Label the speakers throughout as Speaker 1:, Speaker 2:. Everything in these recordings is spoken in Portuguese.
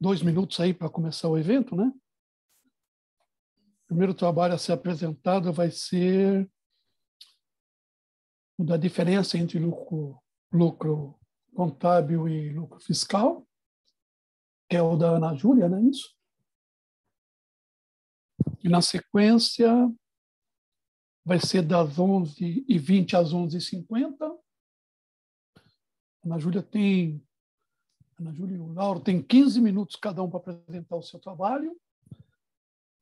Speaker 1: dois minutos aí para começar o evento, né? O primeiro trabalho a ser apresentado vai ser o da diferença entre lucro contábil e lucro fiscal, que é o da Ana Júlia, não é isso? E, na sequência, vai ser das 11h20 às 11h50. Ana Júlia e o Lauro têm 15 minutos cada um para apresentar o seu trabalho.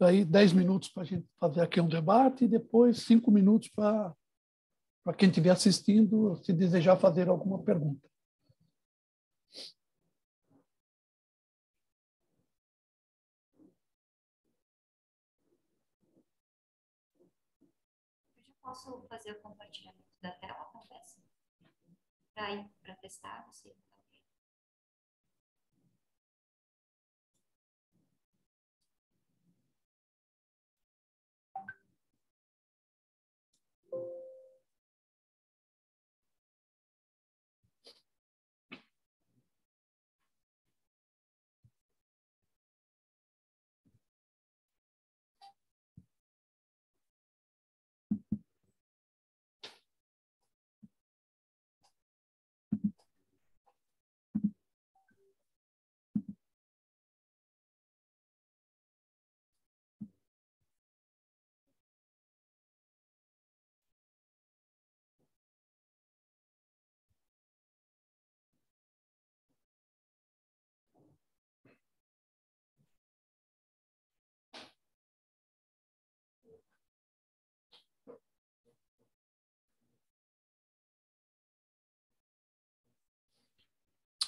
Speaker 1: Daí 10 minutos para a gente fazer aqui um debate e depois 5 minutos para quem estiver assistindo, se desejar fazer alguma pergunta.
Speaker 2: Eu já posso fazer o compartilhamento da tela, acontece? Para testar, você.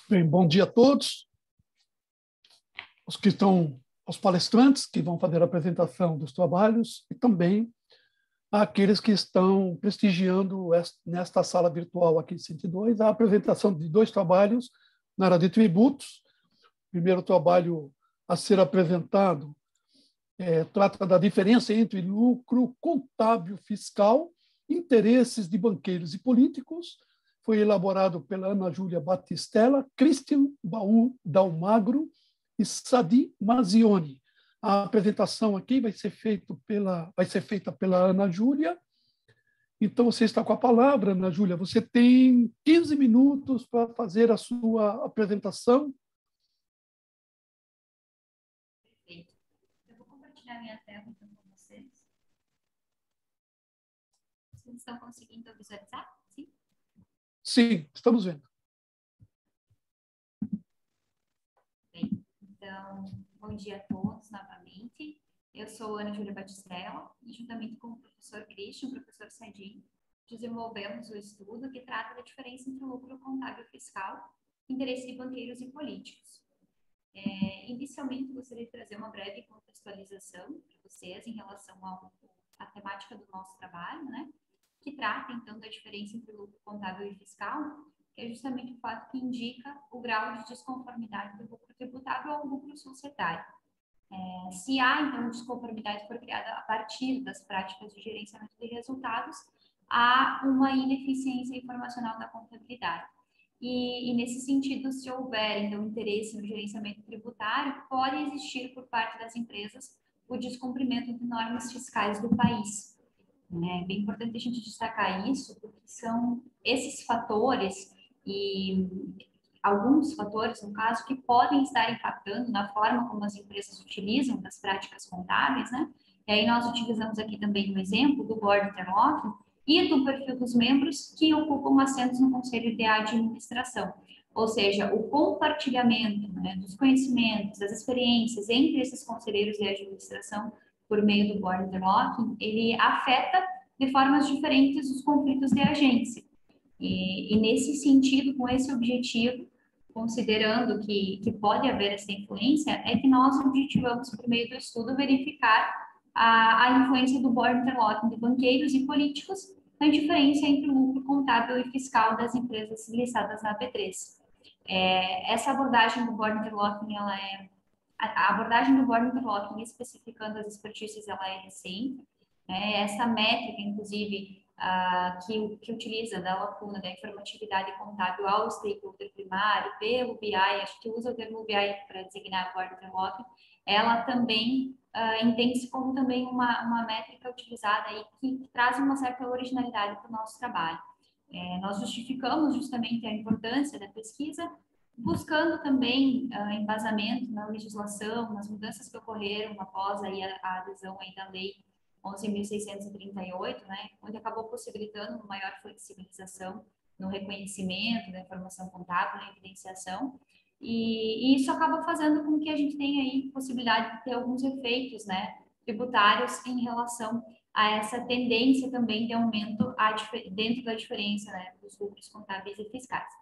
Speaker 1: Bem, bom dia a todos. Os palestrantes que vão fazer a apresentação dos trabalhos e também àqueles que estão prestigiando nesta sala virtual aqui de 102 a apresentação de dois trabalhos na área de tributos. O primeiro trabalho a ser apresentado trata da diferença entre lucro contábil fiscal, interesses de banqueiros e políticos. Foi elaborado pela Ana Júlia Batistella, Christian Baú Dalmagro e Sadi Mazioni. A apresentação aqui vai ser feita pela Ana Júlia. Então, você está com a palavra, Ana Júlia. Você tem 15 minutos para fazer a sua apresentação.
Speaker 2: Perfeito. Eu vou compartilhar minha tela então com vocês. Vocês estão conseguindo visualizar? Sim?
Speaker 1: Sim, estamos vendo.
Speaker 2: Bem, então, bom dia a todos novamente. Eu sou Ana Júlia Batistella e, juntamente com o professor Christian, o professor Sadi, desenvolvemos o estudo que trata da diferença entre o lucro contábil fiscal, interesse de banqueiros e políticos. Inicialmente, gostaria de trazer uma breve contextualização para vocês em relação à temática do nosso trabalho, né? Que trata, então, da diferença entre o lucro contábil e fiscal, que é justamente o fato que indica o grau de desconformidade do lucro tributável ao lucro societário. Se há, então, desconformidade que for criada a partir das práticas de gerenciamento de resultados, há uma ineficiência informacional da contabilidade. E nesse sentido, se houver, então, interesse no gerenciamento tributário, pode existir por parte das empresas o descumprimento de normas fiscais do país. É bem importante a gente destacar isso, porque são esses fatores e alguns fatores, no caso, que podem estar impactando na forma como as empresas utilizam das práticas contábeis, né? E aí nós utilizamos aqui também um exemplo do Board Interlocking e do perfil dos membros que ocupam assentos no Conselho de Administração. Ou seja, o compartilhamento, né, dos conhecimentos, das experiências entre esses conselheiros de administração por meio do Board Interlocking, ele afeta de formas diferentes os conflitos de agência. E nesse sentido, com esse objetivo, considerando que pode haver essa influência, é que nós objetivamos, por meio do estudo, verificar a influência do Board Interlocking de banqueiros e políticos na diferença entre o lucro contábil e fiscal das empresas listadas na B3. Essa abordagem do Board Interlocking, a abordagem do Board Interlocking, especificando as expertises, ela é recente. Essa métrica, inclusive, que utiliza da lacuna da informatividade contábil ao stakeholder primário, pelo BI, acho que usa o termo BI para designar a Border Interlocking, ela também entende-se como também uma métrica utilizada aí que traz uma certa originalidade para o nosso trabalho. Nós justificamos justamente a importância da pesquisa, buscando também embasamento na legislação, nas mudanças que ocorreram após aí a adesão aí da lei 11.638, né, onde acabou possibilitando uma maior flexibilização no reconhecimento da informação contábil, na evidenciação, e isso acaba fazendo com que a gente tenha aí possibilidade de ter alguns efeitos, né, tributários em relação a essa tendência também de aumento dentro da diferença, né, dos lucros contábeis e fiscais.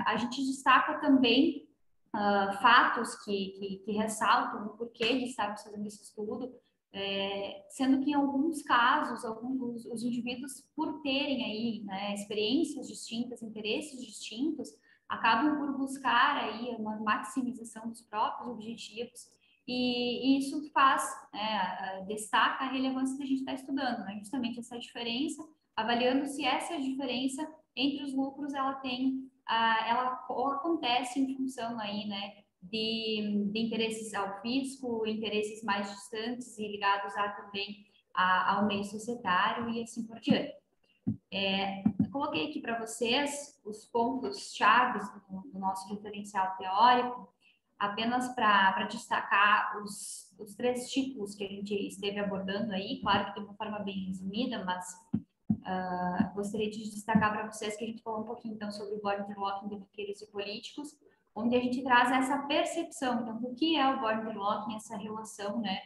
Speaker 2: A gente destaca também fatos que ressaltam o porquê de estarmos fazendo esse estudo, sendo que em alguns casos, os indivíduos, por terem aí, né, experiências distintas, interesses distintos, acabam por buscar aí uma maximização dos próprios objetivos, e isso faz, destaca a relevância que a gente está estudando, né, justamente essa diferença, avaliando se essa diferença entre os lucros ela acontece em função aí, né, de interesses ao fisco, interesses mais distantes e ligados também ao meio societário e assim por diante. Eu coloquei aqui para vocês os pontos chaves do nosso referencial teórico, apenas para destacar os 3 títulos que a gente esteve abordando aí, claro que de uma forma bem resumida, mas gostaria de destacar para vocês que a gente falou um pouquinho então sobre o Border Interlocking de banqueiros e políticos, onde a gente traz essa percepção, então, do que é o Border Interlocking, essa relação, né,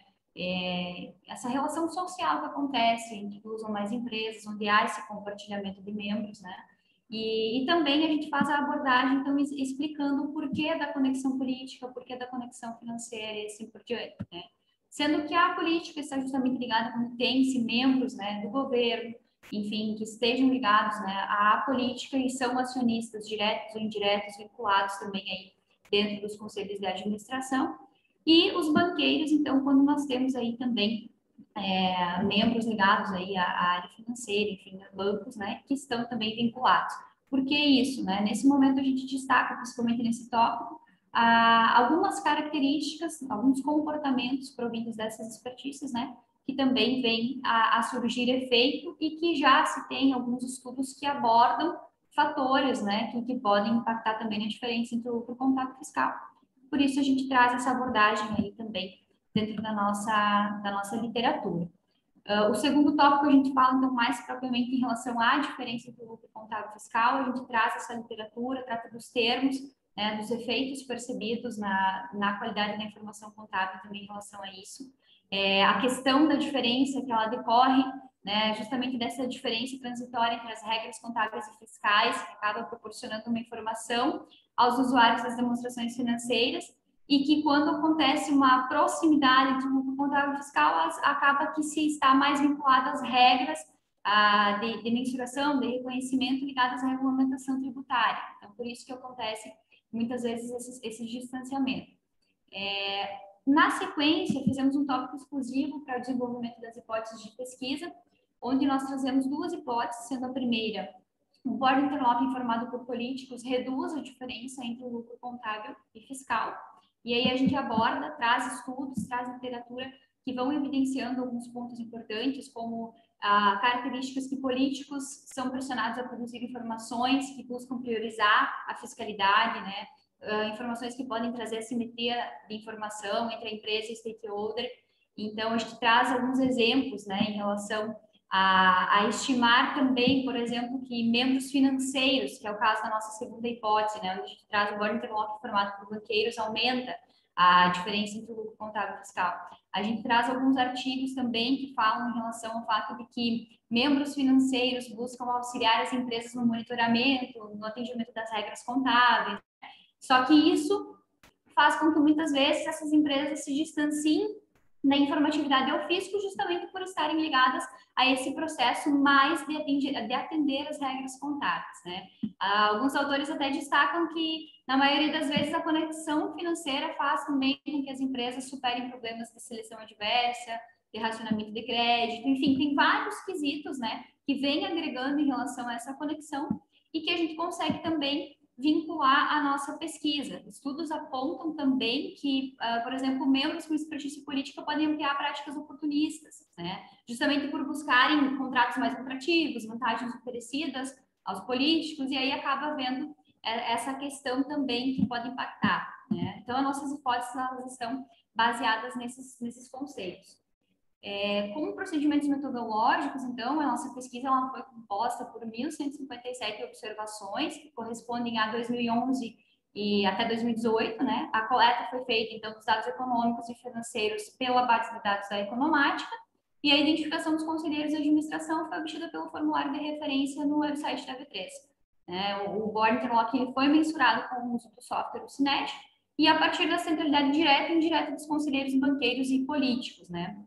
Speaker 2: essa relação social que acontece entre duas ou mais empresas, onde há esse compartilhamento de membros, né, e também a gente faz a abordagem, então, explicando o porquê da conexão política, o porquê da conexão financeira e assim por diante, né, sendo que a política está justamente ligada quando tem-se membros, né, do governo, enfim, que estejam ligados, né, à política e são acionistas diretos ou indiretos vinculados também aí dentro dos conselhos de administração. E os banqueiros, então, quando nós temos aí também membros ligados aí à área financeira, enfim, bancos, né, que estão também vinculados. Por que isso, né? Nesse momento a gente destaca, principalmente nesse tópico, algumas características, alguns comportamentos provindos dessas expertises, né, que também vem a surgir efeito e que já se tem alguns estudos que abordam fatores, né, que podem impactar também na diferença entre o lucro contábil e fiscal. Por isso a gente traz essa abordagem aí também dentro da nossa literatura. O segundo tópico a gente fala então mais propriamente em relação à diferença entre o lucro contábil e fiscal, a gente traz essa literatura, trata dos termos, né, dos efeitos percebidos na qualidade da informação contábil também em relação a isso. A questão da diferença que ela decorre, né, justamente dessa diferença transitória entre as regras contábeis e fiscais, que acaba proporcionando uma informação aos usuários das demonstrações financeiras, e que quando acontece uma proximidade entre o lucro contábil e fiscal, acaba que se está mais vinculado às regras de mensuração, de reconhecimento ligadas à regulamentação tributária. Então, por isso que acontece muitas vezes esse distanciamento. Na sequência, fizemos um tópico exclusivo para o desenvolvimento das hipóteses de pesquisa, onde nós trazemos 2 hipóteses, sendo a primeira, o Border Interlocking formado por políticos reduz a diferença entre o lucro contábil e fiscal. E aí a gente aborda, traz estudos, traz literatura que vão evidenciando alguns pontos importantes, como características que políticos são pressionados a produzir informações que buscam priorizar a fiscalidade, né? Informações que podem trazer assimetria de informação entre a empresa e o stakeholder. Então, a gente traz alguns exemplos, né, em relação a estimar também, por exemplo, que membros financeiros, que é o caso da nossa segunda hipótese, né, onde a gente traz o Border Interlocking formado por banqueiros, aumenta a diferença entre o lucro contábil e fiscal. A gente traz alguns artigos também que falam em relação ao fato de que membros financeiros buscam auxiliar as empresas no monitoramento, no atendimento das regras contábeis. Só que isso faz com que muitas vezes essas empresas se distanciem da informatividade ao fisco justamente por estarem ligadas a esse processo mais de atender as regras contábeis, né? Alguns autores até destacam que, na maioria das vezes, a conexão financeira faz também com que as empresas superem problemas de seleção adversa, de racionamento de crédito, enfim, tem vários quesitos, né, que vêm agregando em relação a essa conexão e que a gente consegue também vincular a nossa pesquisa. Estudos apontam também que, por exemplo, membros com expertise política podem ampliar práticas oportunistas, né? Justamente por buscarem contratos mais lucrativos, vantagens oferecidas aos políticos, e aí acaba havendo essa questão também que pode impactar, né? Então, as nossas hipóteses elas estão baseadas nesses conceitos. Como procedimentos metodológicos, então, a nossa pesquisa ela foi composta por 1.157 observações, que correspondem a 2011 e até 2018, né? A coleta foi feita, então, dos dados econômicos e financeiros pela base de dados da Economática, e a identificação dos conselheiros de administração foi obtida pelo formulário de referência no website da V3. O Board Interlock ele foi mensurado com o uso do software Cinet, e a partir da centralidade direta e indireta dos conselheiros, banqueiros e políticos, né?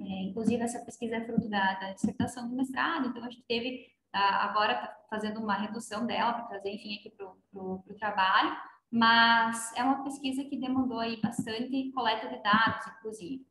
Speaker 2: Inclusive, essa pesquisa é fruto da dissertação do mestrado, então a gente teve, agora está fazendo uma redução dela para trazer, enfim, aqui para o trabalho, mas é uma pesquisa que demandou aí bastante coleta de dados, inclusive.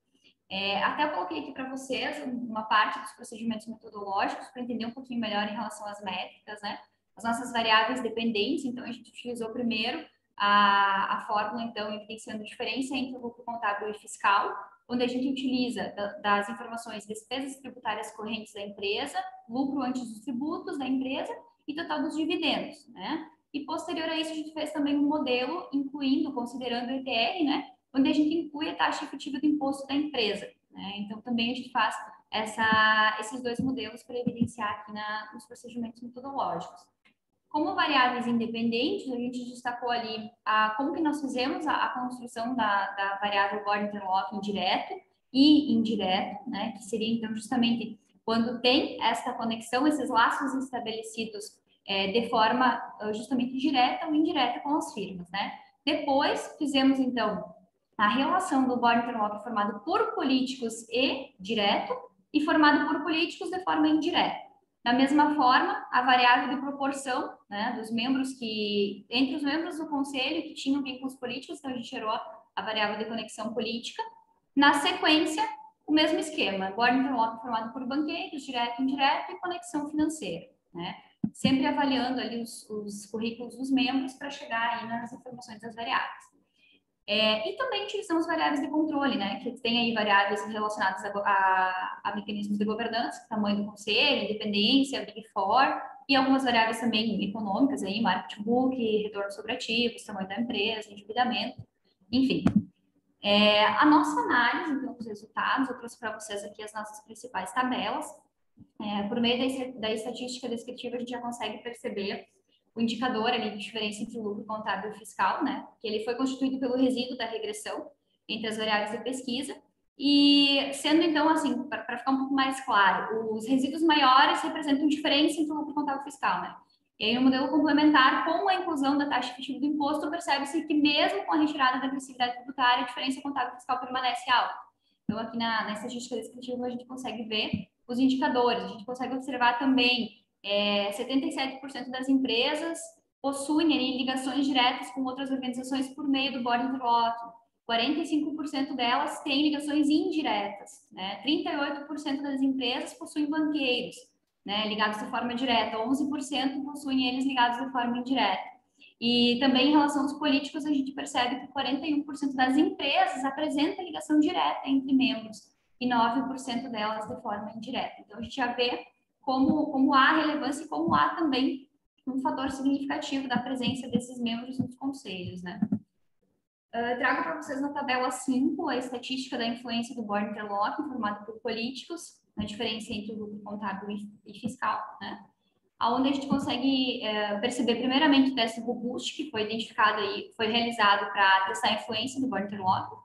Speaker 2: Até eu coloquei aqui para vocês uma parte dos procedimentos metodológicos para entender um pouquinho melhor em relação às métricas, né? As nossas variáveis dependentes, então a gente utilizou primeiro a fórmula, então, evidenciando a diferença entre o lucro contábil e fiscal, onde a gente utiliza das informações despesas tributárias correntes da empresa, lucro antes dos tributos da empresa e total dos dividendos, né? E posterior a isso, a gente fez também um modelo, incluindo, considerando o ETR, né? Onde a gente inclui a taxa efetiva do imposto da empresa, né? Então, também a gente faz esses dois modelos para evidenciar aqui nos procedimentos metodológicos. Como variáveis independentes, a gente destacou ali como que nós fizemos a construção da variável Board Interlock direto e indireto, né? Que seria, então, justamente quando tem essa conexão, esses laços estabelecidos de forma justamente direta ou indireta com as firmas, né? Depois, fizemos, então, a relação do Board Interlock formado por políticos e direto e formado por políticos de forma indireta. Da mesma forma, a variável de proporção, né, dos membros entre os membros do conselho que tinham vínculos políticos, então a gente gerou a variável de conexão política. Na sequência, o mesmo esquema, Board Interlock formado por banqueiros, direto e indireto, e conexão financeira, né? Sempre avaliando ali os currículos dos membros para chegar aí nas informações das variáveis. E também utilizamos variáveis de controle, né? Que tem aí variáveis relacionadas a mecanismos de governança, tamanho do conselho, independência, Big Four, e algumas variáveis também econômicas, aí, market book, retorno sobre ativos, tamanho da empresa, endividamento, enfim. A nossa análise, então, dos resultados, eu trouxe para vocês aqui as nossas principais tabelas. Por meio da estatística descritiva, a gente já consegue perceber o indicador ali de diferença entre o lucro contábil e fiscal, né? Que ele foi constituído pelo resíduo da regressão entre as variáveis de pesquisa. E sendo, então, assim, para ficar um pouco mais claro, os resíduos maiores representam diferença entre o lucro contábil e fiscal, né? E aí, no modelo complementar, com a inclusão da taxa efetiva do imposto, percebe-se que mesmo com a retirada da agressividade tributária, a diferença contábil e fiscal permanece alta. Então, aqui na estatística descritiva, a gente consegue ver os indicadores, a gente consegue observar também 77% das empresas possuem ali, ligações diretas com outras organizações por meio do Board Interlock. 45% delas têm ligações indiretas, né? 38% das empresas possuem banqueiros, né, ligados de forma direta, 11% possuem eles ligados de forma indireta. E também em relação aos políticos, a gente percebe que 41% das empresas apresentam ligação direta entre membros e 9% delas de forma indireta. Então, a gente já vê como há relevância e como há também um fator significativo da presença desses membros nos conselhos, né? Trago para vocês na tabela 5 a estatística da influência do Board Interlock, formado por políticos, a diferença entre o lucro contábil e fiscal, né? Onde a gente consegue perceber primeiramente o teste robust, que foi identificado e foi realizado para testar a influência do Board Interlock.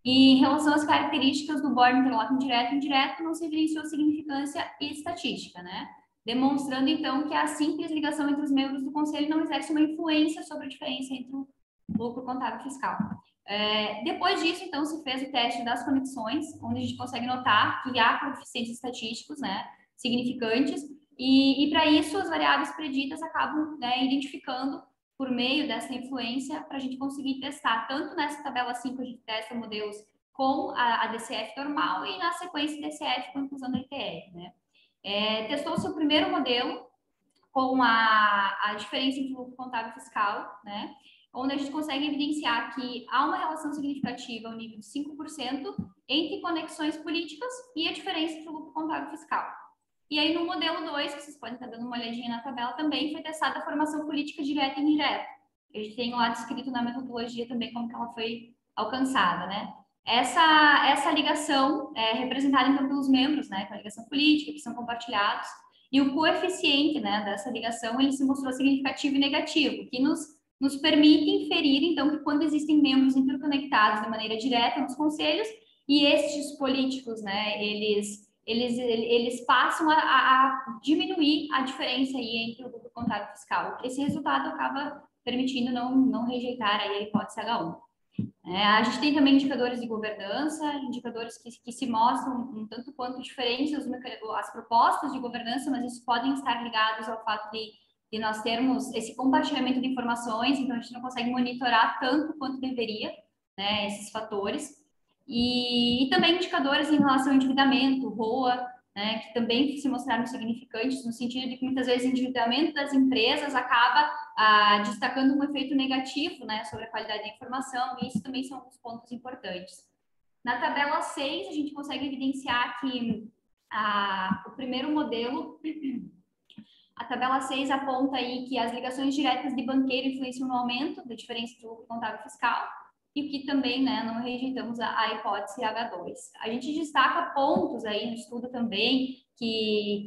Speaker 2: E em relação às características do Board Interlock direto e indireto, não se evidenciou significância estatística, né? Demonstrando, então, que a simples ligação entre os membros do conselho não exerce uma influência sobre a diferença entre o lucro contábil e fiscal. Depois disso, então, se fez o teste das conexões, onde a gente consegue notar que há coeficientes estatísticos, né, significantes, e para isso as variáveis preditas acabam, né, identificando por meio dessa influência para a gente conseguir testar, tanto nessa tabela 5 a gente testa modelos com a DCF normal e, na sequência, DCF com a inclusão da ITR, né? Testou-se o primeiro modelo com a diferença entre lucro contábil e fiscal, né? Onde a gente consegue evidenciar que há uma relação significativa ao nível de 5% entre conexões políticas e a diferença entre o lucro contábil e fiscal. E aí, no modelo 2, que vocês podem estar dando uma olhadinha na tabela também, foi testada a formação política direta e indireta. A gente tem lá descrito na metodologia também como que ela foi alcançada, né? Essa ligação é representada, então, pelos membros, né, com a ligação política, que são compartilhados, e o coeficiente, né, dessa ligação, ele se mostrou significativo e negativo, que nos permite inferir, então, que quando existem membros interconectados de maneira direta nos conselhos, e estes políticos, né, eles passam a diminuir a diferença aí entre o lucro contábil e fiscal. Esse resultado acaba permitindo não rejeitar aí a hipótese H1. A gente tem também indicadores de governança, indicadores que se mostram um tanto quanto diferentes as propostas de governança, mas isso podem estar ligados ao fato de nós termos esse compartilhamento de informações, então a gente não consegue monitorar tanto quanto deveria, né, esses fatores. E também indicadores em relação ao endividamento, ROA, né, que também se mostraram significantes, no sentido de que muitas vezes o endividamento das empresas acaba destacando um efeito negativo, né, sobre a qualidade da informação, e isso também são alguns pontos importantes. Na tabela 6, a gente consegue evidenciar que o primeiro modelo, a tabela 6 aponta aí que as ligações diretas de banqueiro influenciam no aumento da diferença entre o lucro contábil e fiscal, e que também, né, não rejeitamos a hipótese H2. A gente destaca pontos aí no estudo também que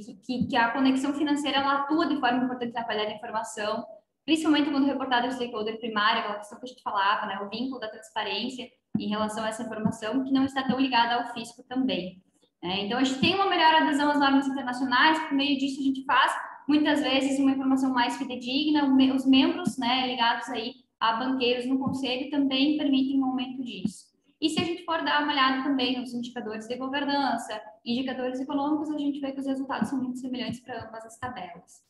Speaker 2: a conexão financeira ela atua de forma importante na qualidade da informação, principalmente quando reportado ao stakeholder primário, aquela questão que a gente falava, né, o vínculo da transparência em relação a essa informação, que não está tão ligada ao fisco também. Então, a gente tem uma melhor adesão às normas internacionais, por meio disso a gente faz, muitas vezes, uma informação mais fidedigna, os membros, né, ligados aí a banqueiros no conselho também permitem um aumento disso. E se a gente for dar uma olhada também nos indicadores de governança, indicadores econômicos, a gente vê que os resultados são muito semelhantes para ambas as tabelas.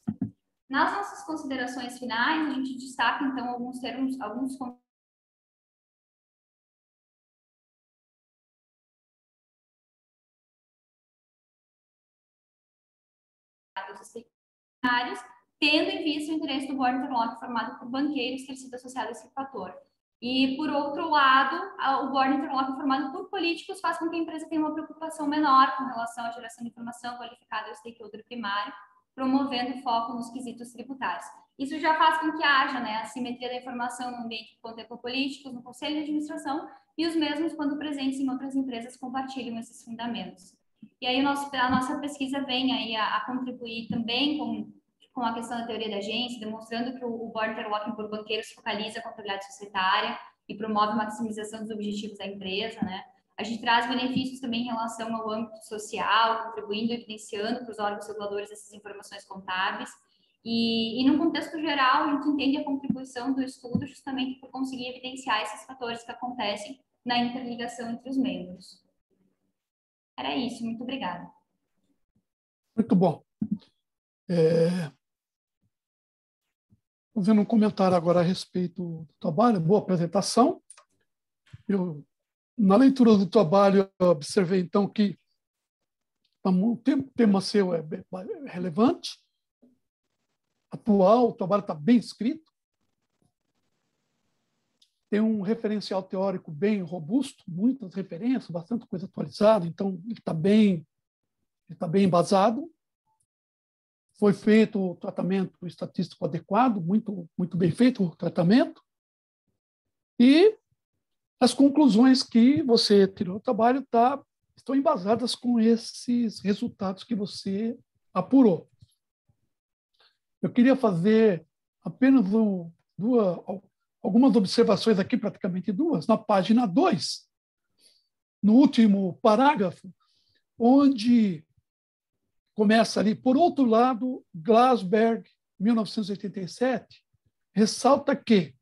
Speaker 2: Nas nossas considerações finais, a gente destaca, então, alguns termos, alguns secundários, tendo em vista o interesse do board interlock formado por banqueiros ter sido associado a esse fator. E, por outro lado, o board interlock formado por políticos faz com que a empresa tenha uma preocupação menor com relação à geração de informação qualificada ao stakeholder primário, promovendo foco nos quesitos tributários. Isso já faz com que haja, né, a simetria da informação no ambiente que contempla políticos, no conselho de administração, e os mesmos, quando presentes em outras empresas, compartilham esses fundamentos. E aí a nossa pesquisa vem aí a contribuir também com a questão da teoria da agência, demonstrando que o board interlocking por banqueiros focaliza a contabilidade societária e promove a maximização dos objetivos da empresa, né? A gente traz benefícios também em relação ao âmbito social, contribuindo e evidenciando para os órgãos reguladores essas informações contábeis. E num contexto geral, a gente entende a contribuição do estudo justamente por conseguir evidenciar esses fatores que acontecem na interligação entre os membros. Era isso, muito obrigada.
Speaker 1: Muito bom. Fazendo um comentário agora a respeito do trabalho, boa apresentação. Na leitura do trabalho, eu observei, então, que o tema seu é relevante, atual, o trabalho está bem escrito, tem um referencial teórico bem robusto, muitas referências, bastante coisa atualizada, então ele está bem embasado. Foi feito o tratamento estatístico adequado, muito bem feito o tratamento. E as conclusões que você tirou do trabalho estão embasadas com esses resultados que você apurou. Eu queria fazer apenas algumas observações aqui, praticamente duas, na página 2, no último parágrafo, onde começa ali, por outro lado, Glasberg, 1987, ressalta que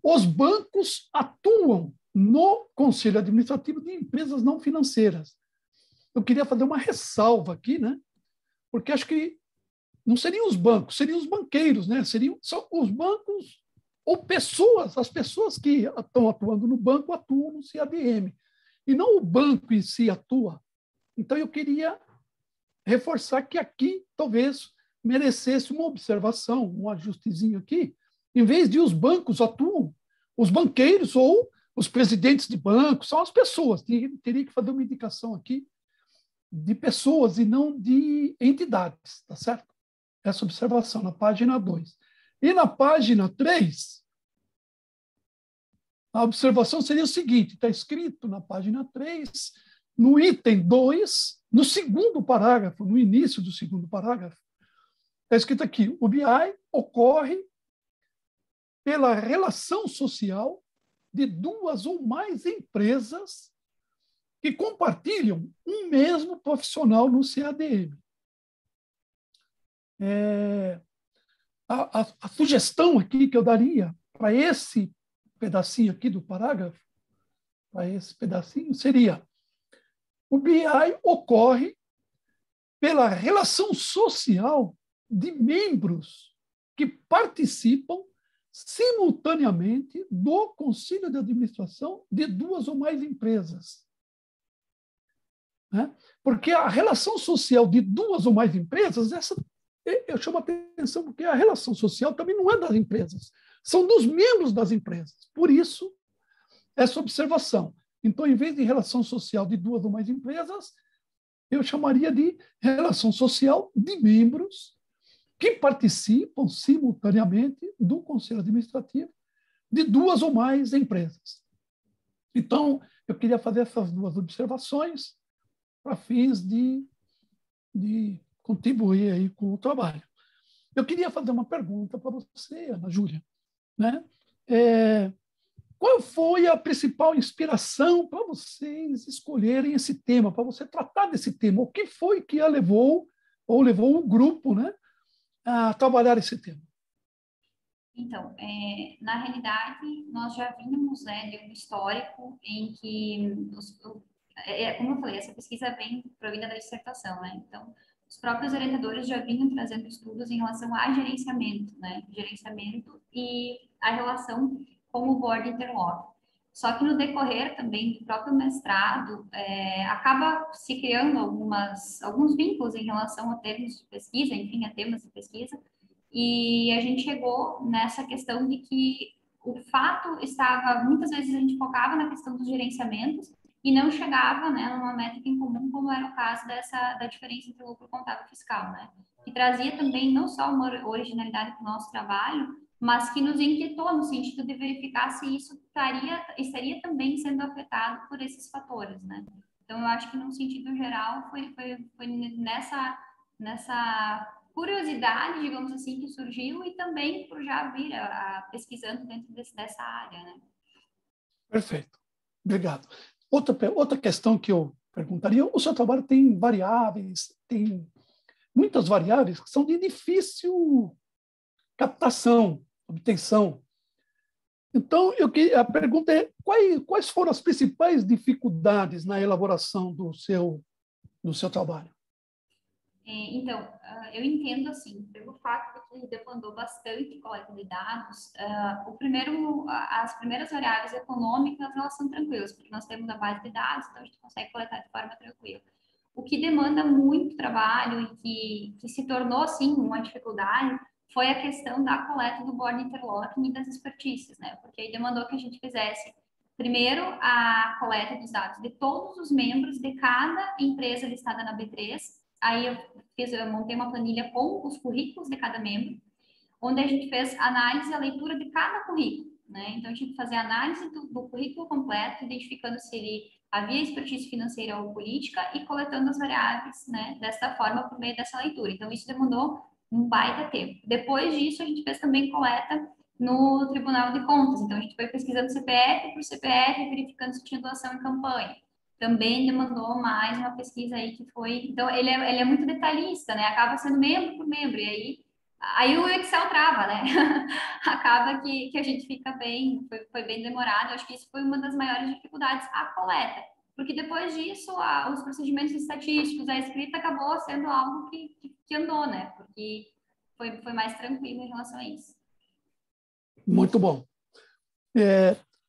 Speaker 1: os bancos atuam no Conselho Administrativo de empresas não financeiras. Eu queria fazer uma ressalva aqui, né? Porque acho que não seriam os bancos, seriam os banqueiros, né? Seriam os bancos ou pessoas, as pessoas que estão atuando no banco atuam no CADM. e não o banco em si atua. Então, eu queria reforçar que aqui talvez merecesse uma observação, um ajustezinho aqui. Em vez de os bancos atuam, os banqueiros ou os presidentes de bancos, são as pessoas. Teria que fazer uma indicação aqui de pessoas e não de entidades, tá certo? Essa observação na página 2. E na página 3, a observação seria o seguinte, está escrito na página 3, no item 2, no segundo parágrafo, no início do segundo parágrafo, está escrito aqui, o BI ocorre pela relação social de duas ou mais empresas que compartilham um mesmo profissional no CADM. A sugestão aqui que eu daria para esse pedacinho aqui do parágrafo, para esse pedacinho, seria o BI ocorre pela relação social de membros que participam simultaneamente do conselho de administração de duas ou mais empresas. Né? Porque a relação social de duas ou mais empresas, eu chamo a atenção porque a relação social também não é das empresas, são dos membros das empresas. Por isso, essa observação. Então, em vez de relação social de duas ou mais empresas, eu chamaria de relação social de membros que participam simultaneamente do conselho administrativo de duas ou mais empresas. Então, eu queria fazer essas duas observações para fins de contribuir aí com o trabalho. Eu queria fazer uma pergunta para você, Ana Júlia, né? Qual foi a principal inspiração para vocês escolherem esse tema, para você tratar desse tema? O que foi que a levou, ou levou o grupo, né, a trabalhar esse tema?
Speaker 2: Então, na realidade, nós já vínhamos, né, de um histórico em que, como eu falei, essa pesquisa vem provinda da dissertação, né? Então, os próprios orientadores já vinham trazendo estudos em relação a gerenciamento, né? Gerenciamento e a relação com o board interlock. Só que no decorrer também do próprio mestrado, acaba se criando alguns vínculos em relação a termos de pesquisa, enfim, a temas de pesquisa, e a gente chegou nessa questão de que o fato estava, muitas vezes a gente focava na questão dos gerenciamentos e não chegava, né, numa métrica em comum, como era o caso da diferença entre lucro contábil e fiscal, né? Que trazia também não só uma originalidade para o nosso trabalho, mas que nos inquietou no sentido de verificar se isso estaria também sendo afetado por esses fatores, né? Então, eu acho que, num sentido geral, foi nessa curiosidade, digamos assim, que surgiu e também por já vir pesquisando dentro dessa área, né?
Speaker 1: Perfeito. Obrigado. Outra questão que eu perguntaria, o seu trabalho tem variáveis, tem muitas variáveis que são de difícil captação, obtenção. Então, a pergunta é, quais foram as principais dificuldades na elaboração do seu trabalho?
Speaker 2: Então, eu entendo assim, pelo fato de que demandou bastante coleta de dados, as primeiras variáveis econômicas, elas são tranquilas, porque nós temos a base de dados, então a gente consegue coletar de forma tranquila. O que demanda muito trabalho e que se tornou, assim, uma dificuldade foi a questão da coleta do board interlocking e das expertices, né? Porque aí demandou que a gente fizesse, primeiro, a coleta dos dados de todos os membros de cada empresa listada na B3. Aí eu montei uma planilha com os currículos de cada membro, onde a gente fez análise e a leitura de cada currículo, né? Então, a gente tinha que fazer análise do currículo completo, identificando se ele havia expertise financeira ou política e coletando as variáveis, né, dessa forma, por meio dessa leitura. Então, isso demandou um baita tempo. Depois disso, a gente fez também coleta no Tribunal de Contas. Então, a gente foi pesquisando CPF por CPF, verificando se tinha doação em campanha. Também demandou mais uma pesquisa aí que foi... Então, ele é muito detalhista, né? Acaba sendo membro por membro. E aí o Excel trava, né? Acaba que a gente fica bem... Foi bem demorado. Eu acho que isso foi uma das maiores dificuldades, a coleta. Porque depois disso, os procedimentos estatísticos, a escrita acabou sendo algo que andou, né? Porque foi mais tranquilo em relação a isso.
Speaker 1: Muito bom.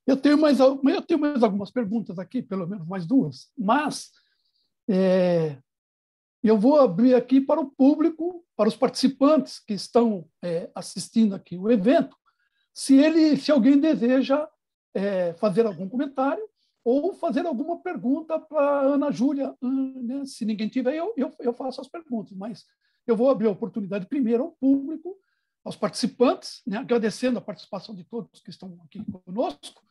Speaker 1: eu tenho mais algumas perguntas aqui, pelo menos mais duas, mas eu vou abrir aqui para o público, para os participantes que estão assistindo aqui o evento, se alguém deseja fazer algum comentário ou fazer alguma pergunta para a Ana Júlia, né? Se ninguém tiver, eu faço as perguntas, mas eu vou abrir a oportunidade primeiro ao público, aos participantes, né? Agradecendo a participação de todos que estão aqui conosco.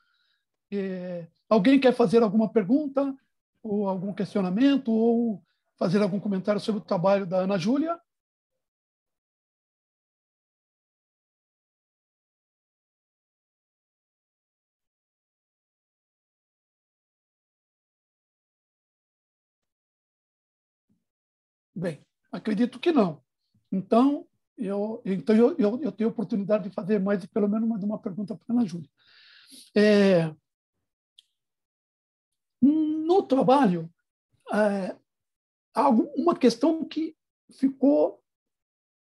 Speaker 1: Alguém quer fazer alguma pergunta ou algum questionamento ou fazer algum comentário sobre o trabalho da Ana Júlia? Bem, acredito que não. Então, eu tenho a oportunidade de fazer pelo menos mais uma pergunta para a Ana Júlia. No trabalho, há uma questão que ficou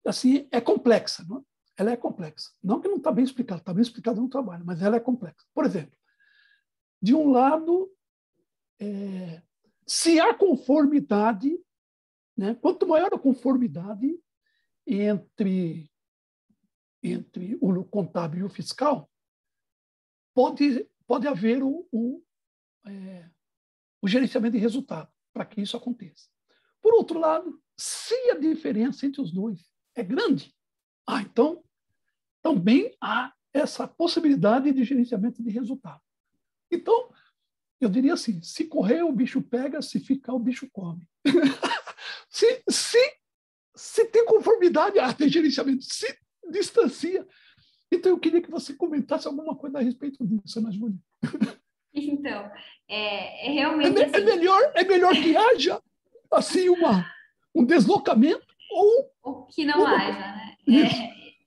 Speaker 1: assim, complexa. Não? Ela é complexa. Não que não está bem explicado, está bem explicado no trabalho, mas ela é complexa. Por exemplo, de um lado, se há conformidade, né? Quanto maior a conformidade entre o contábil e o fiscal, pode haver o gerenciamento de resultado para que isso aconteça. Por outro lado, se a diferença entre os dois é grande, então também há essa possibilidade de gerenciamento de resultado. Então, eu diria assim, se correr, o bicho pega, se ficar, o bicho come. se tem conformidade, tem gerenciamento, se distancia. Então, eu queria que você comentasse alguma coisa a respeito disso, Ana Júlia.
Speaker 2: Então, realmente assim...
Speaker 1: é melhor que haja assim, um deslocamento
Speaker 2: ou que não haja, né?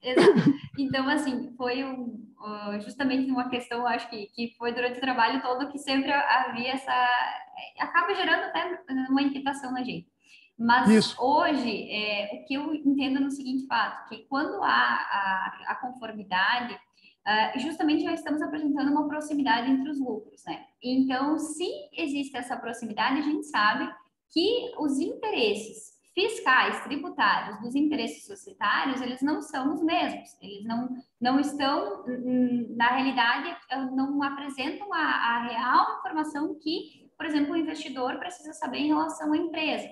Speaker 2: Exato. Então, assim, foi justamente uma questão, acho que foi durante o trabalho todo que sempre havia acaba gerando até uma inquietação na gente. Mas isso. Hoje, o que eu entendo no seguinte fato, que quando há a conformidade, justamente já estamos apresentando uma proximidade entre os lucros, né? Então, se existe essa proximidade, a gente sabe que os interesses fiscais, tributários, dos interesses societários, eles não são os mesmos. Eles não estão, na realidade, não apresentam a real informação que, por exemplo, o investidor precisa saber em relação à empresa.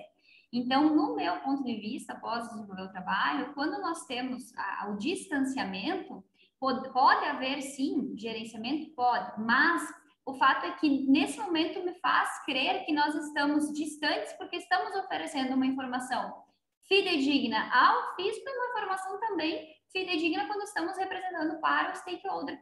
Speaker 2: Então, no meu ponto de vista, após desenvolver o trabalho, quando nós temos o distanciamento, pode haver, sim, gerenciamento? Pode, mas o fato é que, nesse momento, me faz crer que nós estamos distantes porque estamos oferecendo uma informação fidedigna ao fisco e uma informação também fidedigna quando estamos representando para o stakeholder,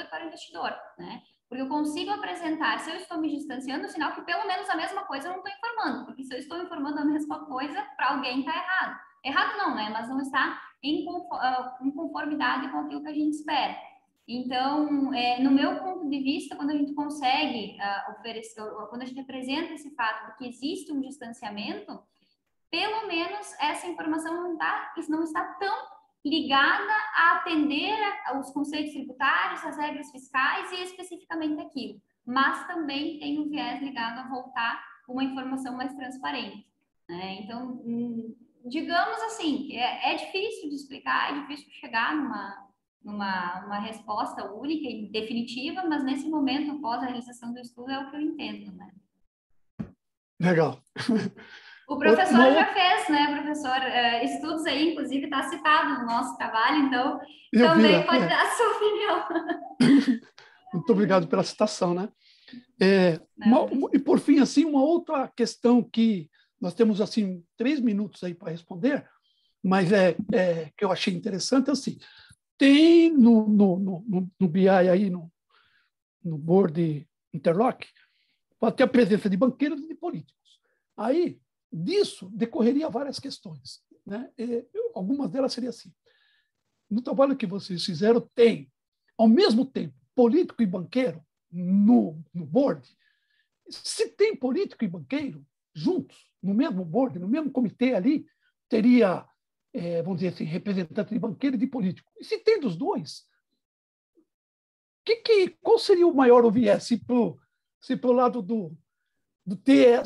Speaker 2: para o investidor, né? Porque eu consigo apresentar, se eu estou me distanciando, sinal que pelo menos a mesma coisa eu não estou informando, porque se eu estou informando a mesma coisa, para alguém está errado. Errado não, né? Mas não está em conformidade com aquilo que a gente espera. Então, no meu ponto de vista, quando a gente consegue oferecer, quando a gente apresenta esse fato de que existe um distanciamento, pelo menos essa informação não está tão ligada a atender aos conceitos tributários, às regras fiscais e especificamente aquilo, mas também tem um viés ligado a voltar uma informação mais transparente, né? Então, digamos assim, é difícil de explicar, é difícil chegar numa resposta única e definitiva, mas nesse momento, após a realização do estudo, é o que eu entendo, né?
Speaker 1: Legal.
Speaker 2: O professor já fez, né, professor? Estudos aí, inclusive, está citado no nosso trabalho, então também pode dar a sua opinião.
Speaker 1: Muito obrigado pela citação, né? E, por fim, assim, uma outra questão que nós temos, assim, 3 minutos aí para responder, mas que eu achei interessante, é assim, tem no BI aí, no Board Interlock, pode ter a presença de banqueiros e de políticos. Aí, disso, decorreria várias questões, né? Algumas delas seriam assim. No trabalho que vocês fizeram, tem, ao mesmo tempo, político e banqueiro no board. Se tem político e banqueiro juntos, no mesmo board, no mesmo comitê ali, teria, vamos dizer assim, representante de banqueiro e de político. E se tem dos dois, qual seria o maior viés? Se pro lado do ter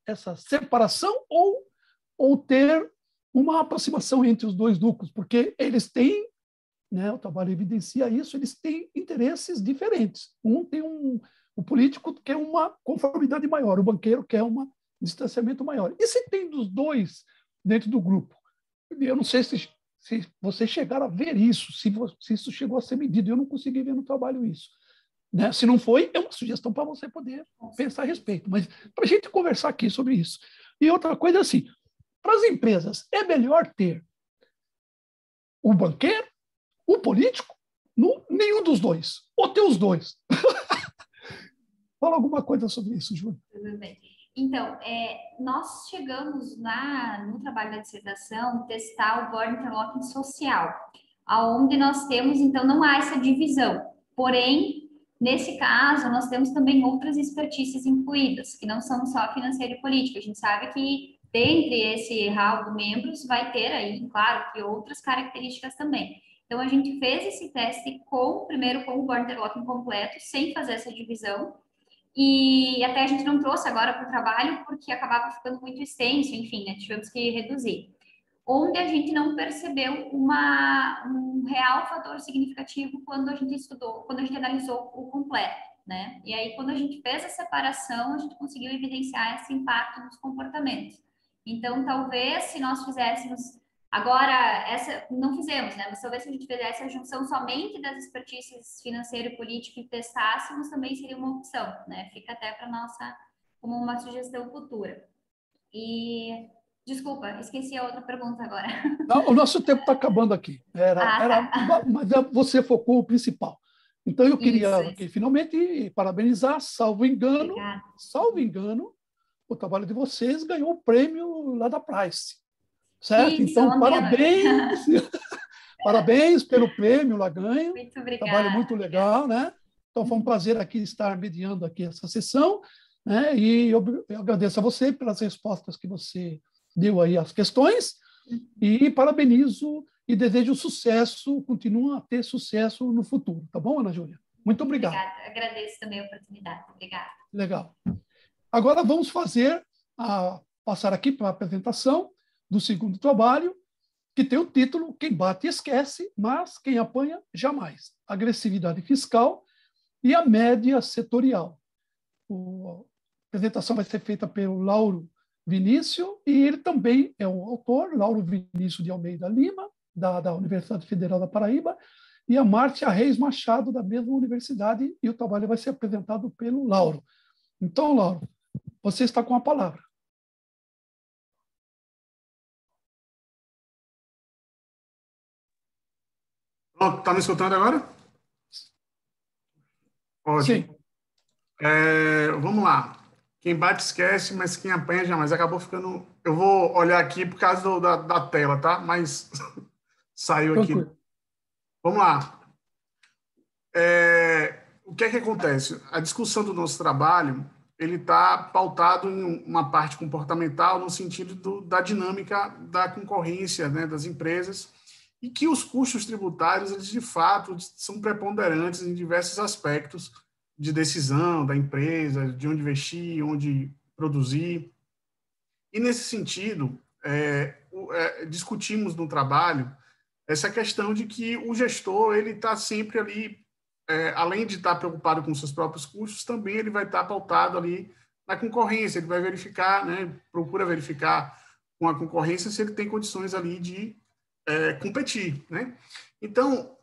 Speaker 1: essa separação ou ter uma aproximação entre os dois núcleos, porque eles têm, né, o trabalho evidencia isso, eles têm interesses diferentes. O político quer uma conformidade maior, o banqueiro quer um distanciamento maior. E se tem dos dois dentro do grupo? Eu não sei se vocês chegaram a ver isso, se isso chegou a ser medido. Eu não consegui ver no trabalho isso. Né? Se não foi, é uma sugestão para você poder pensar a respeito. Mas para a gente conversar aqui sobre isso. E outra coisa é assim, para as empresas, é melhor ter o banqueiro, o político, nenhum dos dois, ou ter os dois. Fala alguma coisa sobre isso, Júlia.
Speaker 2: Tudo bem. Então, nós chegamos no trabalho da dissertação testar o Born Interlocking social, aonde nós temos, então, não há essa divisão. Porém, nesse caso, nós temos também outras expertises incluídas, que não são só financeiro e político. A gente sabe que, dentre esse hall de membros, vai ter aí, claro, que outras características também. Então, a gente fez esse teste primeiro com o Born Interlocking completo, sem fazer essa divisão, e até a gente não trouxe agora para o trabalho, porque acabava ficando muito extenso, enfim, né, tivemos que reduzir. Onde a gente não percebeu um real fator significativo quando a gente analisou o completo, né? E aí, quando a gente fez a separação, a gente conseguiu evidenciar esse impacto nos comportamentos. Então, talvez, se nós fizéssemos agora, não fizemos, né? Mas talvez se a gente fizesse a junção somente das expertises financeiro e político e testássemos, também seria uma opção, né? Fica até para nossa, como uma sugestão futura. E, desculpa, esqueci a outra pergunta agora.
Speaker 1: Não, o nosso tempo está acabando aqui.
Speaker 2: Tá.
Speaker 1: Mas você focou o principal. Então, eu queria aqui,
Speaker 2: Isso.
Speaker 1: finalmente parabenizar, salvo engano, o trabalho de vocês ganhou o prêmio lá da Price. Certo?
Speaker 2: Isso,
Speaker 1: então, parabéns! Parabéns pelo prêmio lá ganho.
Speaker 2: Muito obrigada.
Speaker 1: Trabalho muito legal, né? Então, foi um prazer aqui estar mediando aqui essa sessão, né? E eu agradeço a você pelas respostas que você deu aí às questões e parabenizo e desejo sucesso, continuo a ter sucesso no futuro, tá bom, Ana Júlia? Muito obrigado.
Speaker 2: Obrigada, agradeço também a oportunidade. Obrigada.
Speaker 1: Legal. Agora vamos passar aqui para a apresentação do segundo trabalho, que tem o título Quem Bate Esquece, mas Quem Apanha Jamais. Agressividade fiscal e a média setorial. A apresentação vai ser feita pelo Lauro Vinícius, e ele também é o autor, Lauro Vinícius de Almeida Lima, da Universidade Federal da Paraíba, e a Márcia Reis Machado, da mesma universidade, e o trabalho vai ser apresentado pelo Lauro. Então, Lauro, você está com a palavra.
Speaker 3: Está me escutando agora? Ótimo.
Speaker 1: Sim.
Speaker 3: Vamos lá. Quem bate esquece, mas quem apanha jamais. Acabou ficando... Eu vou olhar aqui por causa da tela, tá? Mas saiu aqui.
Speaker 1: Tranquilo.
Speaker 3: Vamos lá. O que é que acontece? A discussão do nosso trabalho, ele está pautado em uma parte comportamental no sentido da dinâmica da concorrência, né, das empresas, e que os custos tributários, eles, de fato, são preponderantes em diversos aspectos de decisão da empresa, de onde investir, onde produzir. E, nesse sentido, discutimos no trabalho essa questão de que o gestor ele está sempre ali, além de estar preocupado com seus próprios custos, também ele vai estar pautado ali na concorrência, ele vai verificar, né, procura verificar com a concorrência se ele tem condições ali de competir, né? Então,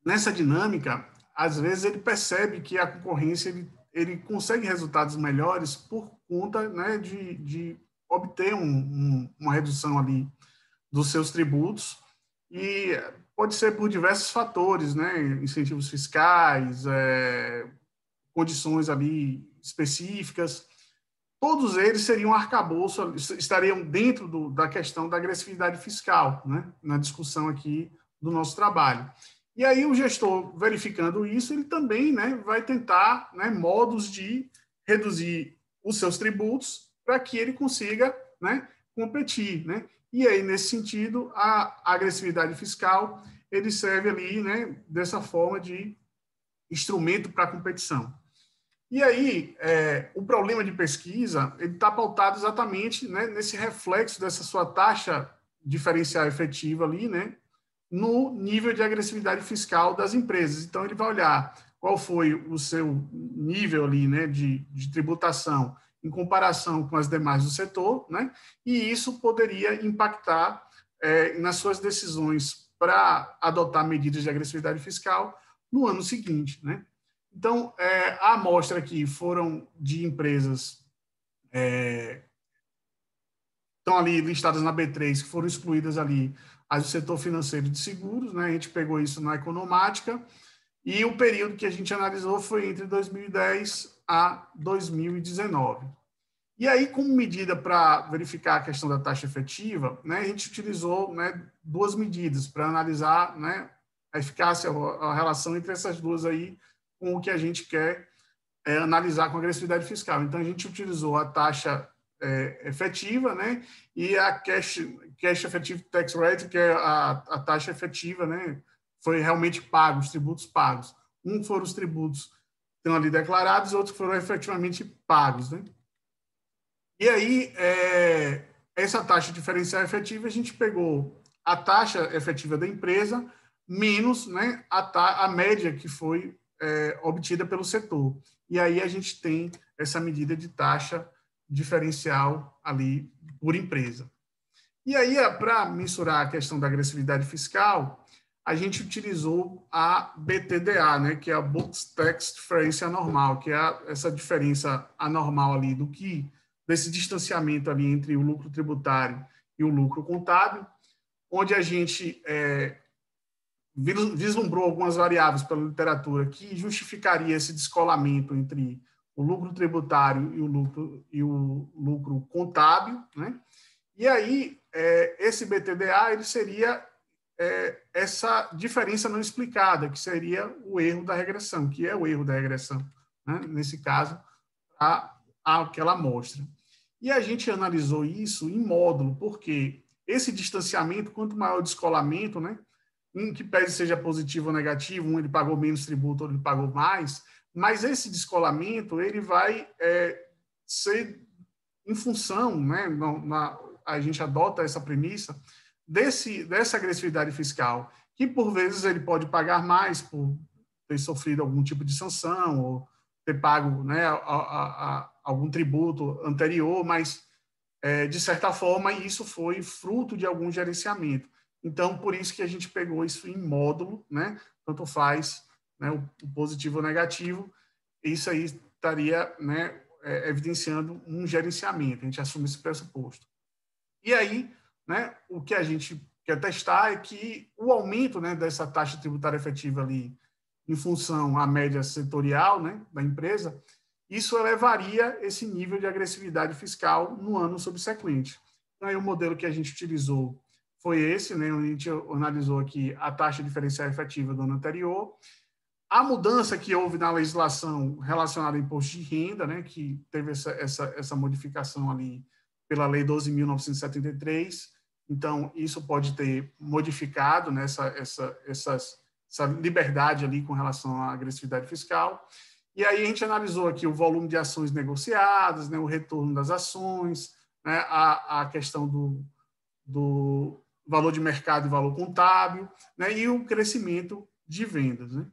Speaker 3: nessa dinâmica, às vezes ele percebe que a concorrência ele consegue resultados melhores por conta, né, de obter uma redução ali dos seus tributos, e pode ser por diversos fatores, né, incentivos fiscais, condições ali específicas. Todos eles seriam arcabouço, estariam dentro da questão da agressividade fiscal, né, na discussão aqui do nosso trabalho. E aí o gestor, verificando isso, ele também, né, vai tentar, né, modos de reduzir os seus tributos para que ele consiga, né, competir, né? E aí, nesse sentido, a agressividade fiscal ele serve ali, né, dessa forma de instrumento para a competição. E aí, o problema de pesquisa ele está pautado exatamente, né, nesse reflexo dessa sua taxa diferencial efetiva ali, né, no nível de agressividade fiscal das empresas. Então, ele vai olhar qual foi o seu nível ali, né, de tributação em comparação com as demais do setor, né, e isso poderia impactar nas suas decisões para adotar medidas de agressividade fiscal no ano seguinte, né. Então, a amostra aqui foram de empresas estão ali listadas na B3, que foram excluídas ali as do setor financeiro de seguros, né? A gente pegou isso na economática, e o período que a gente analisou foi entre 2010 a 2019. E aí, como medida para verificar a questão da taxa efetiva, né, a gente utilizou, né, duas medidas para analisar, né, a eficácia, a relação entre essas duas aí com o que a gente quer analisar com agressividade fiscal. Então, a gente utilizou a taxa efetiva, né, e a cash effective tax rate, que é a taxa efetiva, né, foi realmente pago, os tributos pagos. Um foram os tributos que estão ali declarados, outros foram efetivamente pagos, né. E aí, essa taxa diferencial efetiva, a gente pegou a taxa efetiva da empresa menos, né, a média que foi obtida pelo setor. E aí a gente tem essa medida de taxa diferencial ali por empresa. E aí, para mensurar a questão da agressividade fiscal, a gente utilizou a BTDA, né, que é a Books Tax Difference Anormal, que é essa diferença anormal ali desse distanciamento ali entre o lucro tributário e o lucro contábil, onde a gente vislumbrou algumas variáveis pela literatura que justificaria esse descolamento entre o lucro tributário e o lucro contábil, né? E aí, esse BTDA ele seria essa diferença não explicada, que seria o erro da regressão, que é o erro da regressão, né? Nesse caso, aquela amostra. E a gente analisou isso em módulo, porque esse distanciamento, quanto maior o descolamento, né, em que pese seja positivo ou negativo, um ele pagou menos tributo, outro ele pagou mais, mas esse descolamento ele vai ser em função, né, a gente adota essa premissa, dessa agressividade fiscal, que por vezes ele pode pagar mais por ter sofrido algum tipo de sanção ou ter pago, né, algum tributo anterior, mas, de certa forma, isso foi fruto de algum gerenciamento. Então, por isso que a gente pegou isso em módulo, né? Tanto faz, né, o positivo ou negativo, isso aí estaria, né, evidenciando um gerenciamento, a gente assume esse pressuposto. E aí, né, o que a gente quer testar é que o aumento, né, dessa taxa tributária efetiva ali, em função à média setorial, né, da empresa, isso elevaria esse nível de agressividade fiscal no ano subsequente. Então, aí o modelo que a gente utilizou foi esse, né, onde a gente analisou aqui a taxa diferencial efetiva do ano anterior, a mudança que houve na legislação relacionada ao imposto de renda, né, que teve essa modificação ali pela Lei 12.973, então isso pode ter modificado, né, essa liberdade ali com relação à agressividade fiscal. E aí a gente analisou aqui o volume de ações negociadas, né, o retorno das ações, né, a questão do valor de mercado e valor contábil, né, e o crescimento de vendas, né.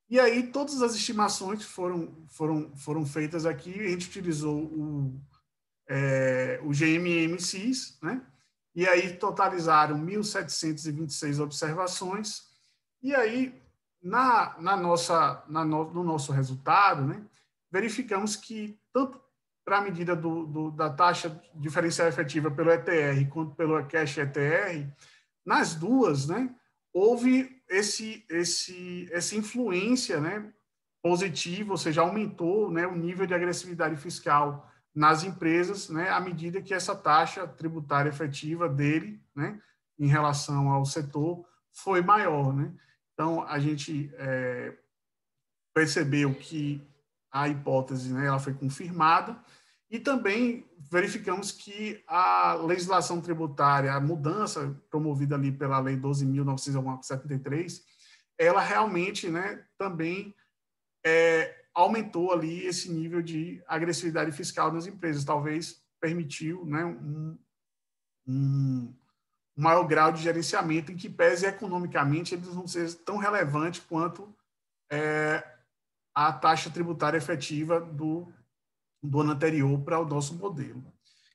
Speaker 3: E aí todas as estimações foram feitas aqui, a gente utilizou o GMMCs, né, e aí totalizaram 1.726 observações, e aí no nosso resultado, né, verificamos que tanto para a medida da taxa diferencial efetiva pelo ETR quanto pelo Cash ETR, nas duas, né, houve essa influência, né, positiva, ou seja, aumentou, né, o nível de agressividade fiscal nas empresas, né, à medida que essa taxa tributária efetiva dele, né, em relação ao setor, foi maior, né? Então, a gente percebeu que a hipótese, né, ela foi confirmada, E também verificamos que a legislação tributária, a mudança promovida ali pela Lei 12.973, ela realmente, né, também aumentou ali esse nível de agressividade fiscal nas empresas, talvez permitiu, né, um maior grau de gerenciamento, em que pese economicamente eles não sejam tão relevantes quanto a taxa tributária efetiva do ano anterior para o nosso modelo.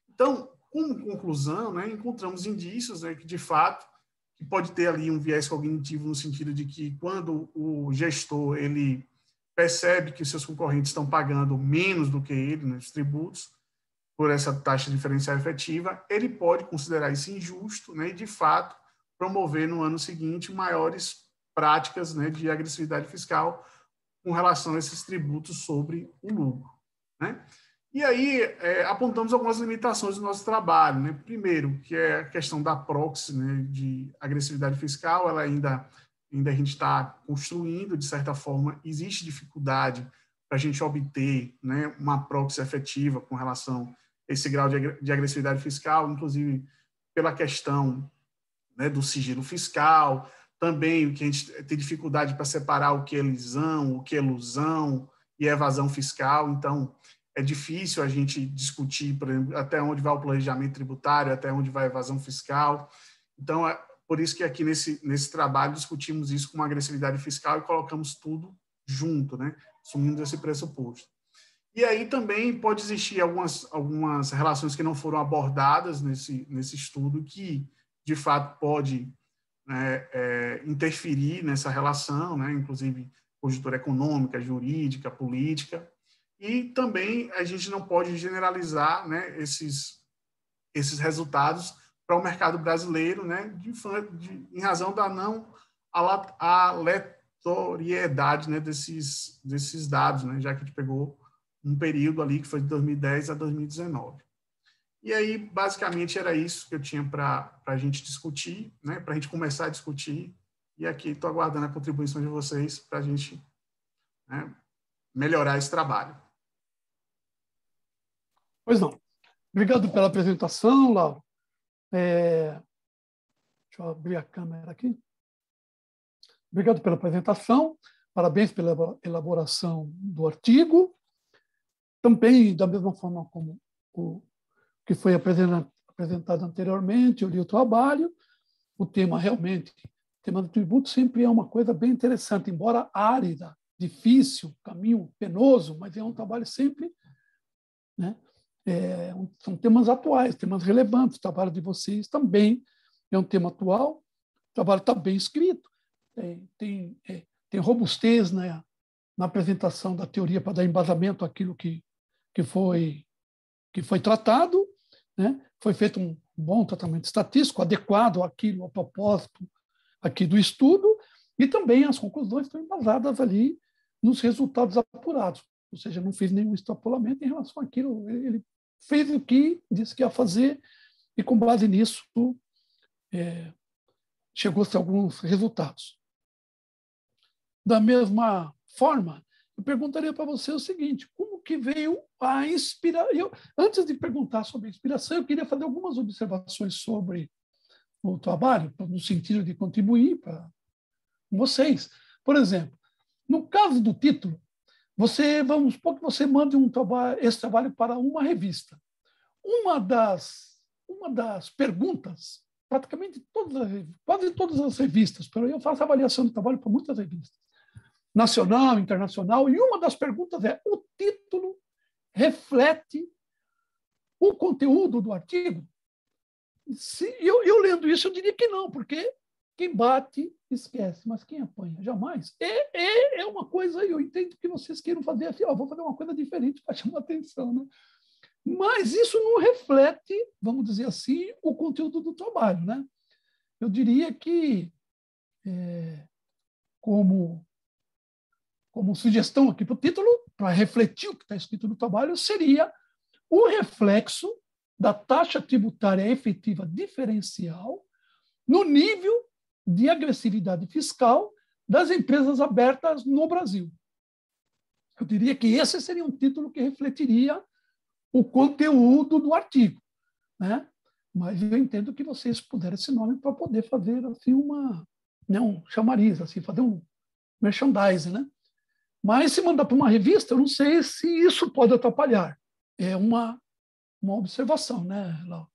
Speaker 3: Então, como conclusão, né, encontramos indícios, né, que, de fato, que pode ter ali um viés cognitivo no sentido de que, quando o gestor ele percebe que os seus concorrentes estão pagando menos do que ele nos tributos, por essa taxa diferencial efetiva, ele pode considerar isso injusto, né, e, de fato, promover no ano seguinte maiores práticas, né, de agressividade fiscal com relação a esses tributos sobre o lucro, né? E aí apontamos algumas limitações do nosso trabalho, né? Primeiro, que é a questão da proxy, né, de agressividade fiscal, ela ainda a gente está construindo, de certa forma, existe dificuldade para a gente obter, né, uma proxy efetiva com relação a esse grau de agressividade fiscal, inclusive pela questão, né, do sigilo fiscal, também o que a gente tem dificuldade para separar o que é lisão, o que é ilusão e evasão fiscal. Então, é difícil a gente discutir, por exemplo, até onde vai o planejamento tributário, até onde vai a evasão fiscal. Então, por isso que aqui nesse trabalho discutimos isso com uma agressividade fiscal e colocamos tudo junto, né, assumindo esse pressuposto. E aí também pode existir algumas relações que não foram abordadas nesse estudo, que, de fato, pode, né, interferir nessa relação, né, inclusive conjuntura econômica, jurídica, política. E também a gente não pode generalizar, né, esses resultados para o mercado brasileiro, né, em razão da não aleatoriedade, né, desses dados, né, já que a gente pegou um período ali que foi de 2010 a 2019. E aí, basicamente, era isso que eu tinha para a gente discutir, né, para a gente começar a discutir. E aqui estou aguardando a contribuição de vocês para a gente, né, melhorar esse trabalho.
Speaker 1: Pois não. Obrigado pela apresentação, Laura. Deixa eu abrir a câmera aqui. Obrigado pela apresentação. Parabéns pela elaboração do artigo. Também, da mesma forma como o que foi apresentado anteriormente, eu li o trabalho. O tema, realmente, o tema do tributo sempre é uma coisa bem interessante, embora árida, difícil, caminho penoso, mas é um trabalho sempre, né? São temas atuais, temas relevantes. O trabalho de vocês também é um tema atual. O trabalho está bem escrito, tem robustez, né, na apresentação da teoria para dar embasamento àquilo que foi tratado, né? Foi feito um bom tratamento estatístico, adequado àquilo, ao propósito aqui do estudo, e também as conclusões estão embasadas ali nos resultados apurados. Ou seja, não fez nenhum extrapolamento em relação àquilo. Ele fez o que disse que ia fazer e, com base nisso, chegou-se a alguns resultados. Da mesma forma, eu perguntaria para você o seguinte: como que veio a inspiração? Antes de perguntar sobre a inspiração, eu queria fazer algumas observações sobre o trabalho, no sentido de contribuir para vocês. Por exemplo, no caso do título, vamos supor que você mande esse trabalho para uma revista. Uma das perguntas, praticamente quase todas as revistas, eu faço avaliação de trabalho para muitas revistas, nacional, internacional, e uma das perguntas é: o título reflete o conteúdo do artigo? Eu lendo isso, eu diria que não, porque quem bate, esquece, mas quem apanha, jamais. É uma coisa, eu entendo que vocês queiram fazer assim, vou fazer uma coisa diferente para chamar atenção, né? Mas isso não reflete, vamos dizer assim, o conteúdo do trabalho, né? Eu diria que, como sugestão aqui para o título, para refletir o que está escrito no trabalho, seria o reflexo da taxa tributária efetiva diferencial no nível de agressividade fiscal das empresas abertas no Brasil. Eu diria que esse seria um título que refletiria o conteúdo do artigo, né? Mas eu entendo que vocês puderam esse nome para poder fazer assim um chamariz, assim, fazer um merchandising, né? Mas se mandar para uma revista, eu não sei se isso pode atrapalhar. É uma observação, né, Lau?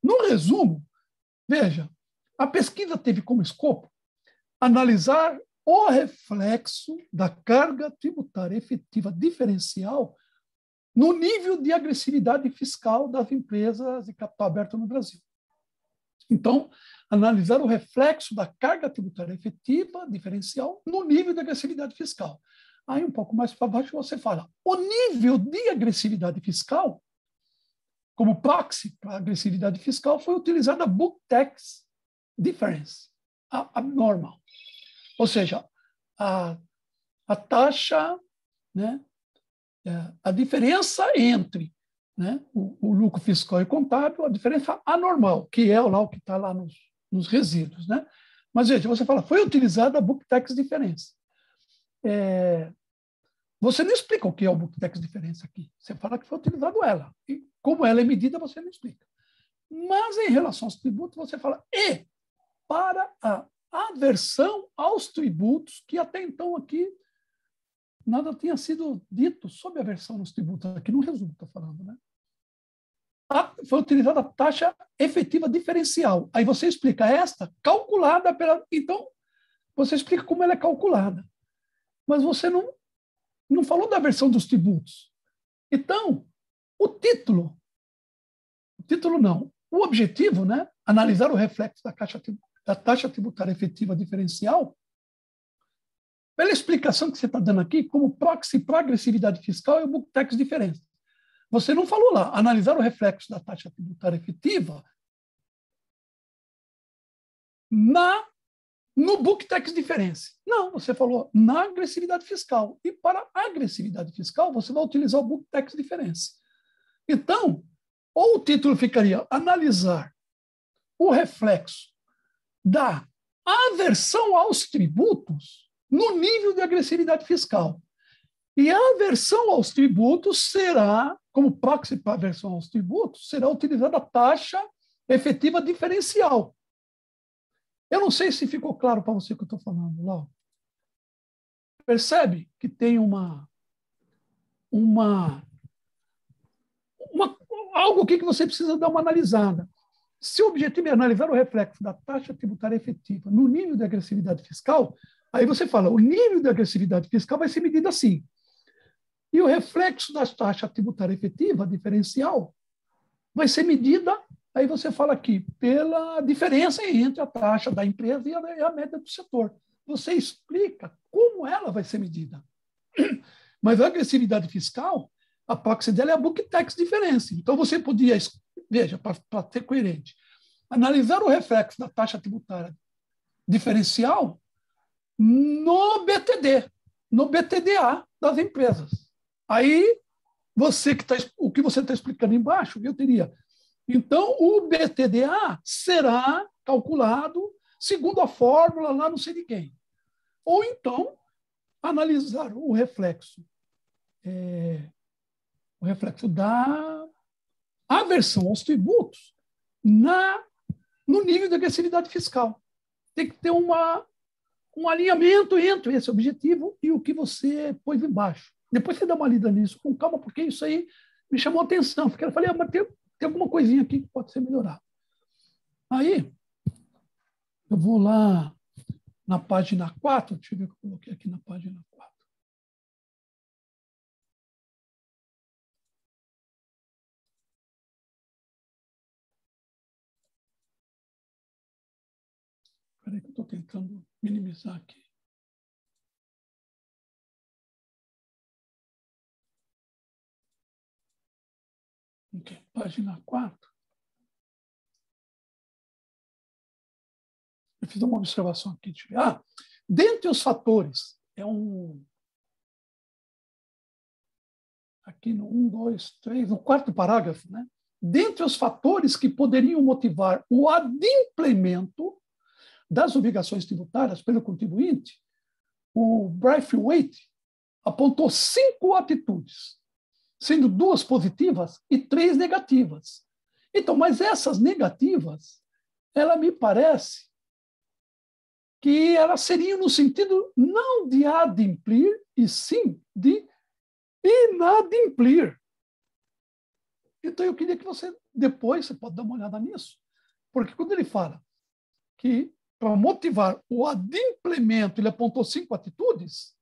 Speaker 1: No resumo, veja, a pesquisa teve como escopo analisar o reflexo da carga tributária efetiva diferencial no nível de agressividade fiscal das empresas de capital aberto no Brasil. Então, analisar o reflexo da carga tributária efetiva diferencial no nível de agressividade fiscal. Aí, um pouco mais para baixo, você fala, o nível de agressividade fiscal, como proxy para a agressividade fiscal, foi utilizada a Book Tax Difference, a normal. Ou seja, a taxa, né, a diferença entre, né, o lucro fiscal e contábil, a diferença anormal, que é lá o que está lá nos resíduos. Né? Mas, veja, você fala, foi utilizada a Book Tax Difference. Você não explica o que é o Book Tax Difference aqui. Você fala que foi utilizado ela. E como ela é medida, você não explica. Mas, em relação aos tributos, você fala, e para a aversão aos tributos, que até então aqui nada tinha sido dito sobre a aversão aos tributos, aqui no resumo estou falando, né? Foi utilizada a taxa efetiva diferencial. Aí você explica esta calculada pela... Então, você explica como ela é calculada. Mas você não falou da aversão dos tributos. Então, o título não, o objetivo, né? Analisar o reflexo da taxa tributária efetiva diferencial, pela explicação que você está dando aqui, como proxy para a agressividade fiscal e o Book Tax Difference. Você não falou lá, analisar o reflexo da taxa tributária efetiva no Book Tax Difference. Não, você falou na agressividade fiscal. E para a agressividade fiscal, você vai utilizar o Book Tax Difference. Então, ou o título ficaria analisar o reflexo da aversão aos tributos no nível de agressividade fiscal. E a aversão aos tributos será, como proxy para a aversão aos tributos, será utilizada a taxa efetiva diferencial. Eu não sei se ficou claro para você o que eu estou falando, Lau. Percebe que tem algo aqui que você precisa dar uma analisada. Se o objetivo é analisar o reflexo da taxa tributária efetiva no nível de agressividade fiscal, aí você fala, o nível de agressividade fiscal vai ser medido assim. E o reflexo da taxa tributária efetiva, diferencial, vai ser medida, aí você fala aqui, pela diferença entre a taxa da empresa e a média do setor. Você explica como ela vai ser medida. Mas a agressividade fiscal, a proxy dela é a Book Tax Difference. Então, você podia, veja, para ser coerente, analisar o reflexo da taxa tributária diferencial no BTD, no BTDA das empresas. Aí, o que você está explicando embaixo, eu teria. Então, o BTDA será calculado segundo a fórmula lá não sei de quem. Ou então, analisar o reflexo da aversão aos tributos no nível de agressividade fiscal. Tem que ter um alinhamento entre esse objetivo e o que você pôs embaixo. Depois você dá uma lida nisso com calma, porque isso aí me chamou a atenção. Porque eu falei, mas tem alguma coisinha aqui que pode ser melhorada. Aí, eu vou lá na página 4, deixa eu ver o que eu coloquei aqui na página 4. Espera aí que eu estou tentando minimizar aqui. Okay. Página 4. Eu fiz uma observação aqui. Dentre os fatores, aqui no 1, 2, 3, no quarto parágrafo, né? Dentre os fatores que poderiam motivar o adimplemento das obrigações tributárias pelo contribuinte, o Braithwaite apontou 5 atitudes. sendo 2 positivas e 3 negativas. Então, mas essas negativas, ela me parece que elas seriam no sentido não de adimplir, e sim de inadimplir. Então, eu queria que você, depois, você pode dar uma olhada nisso, porque quando ele fala que para motivar o adimplemento, ele apontou 5 atitudes,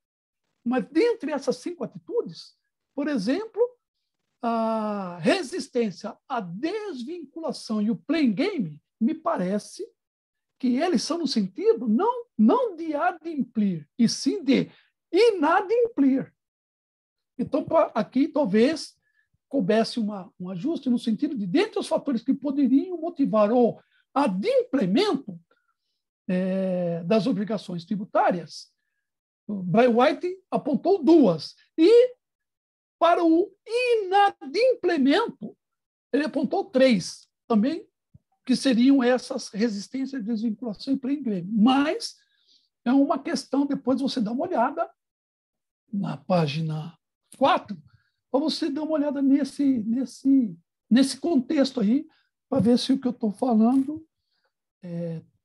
Speaker 1: mas dentre essas 5 atitudes, por exemplo, a resistência, a desvinculação e o playing game, me parece que eles são no sentido não de adimplir, e sim de inadimplir. Então, aqui talvez coubesse um ajuste no sentido de, dentre os fatores que poderiam motivar o adimplemento das obrigações tributárias, o Brian White apontou 2. E para o inadimplemento, ele apontou 3 também, que seriam essas resistências, desvinculação e playing game. Mas é uma questão, depois você dá uma olhada na página 4, para você dar uma olhada nesse contexto aí, para ver se o que eu estou falando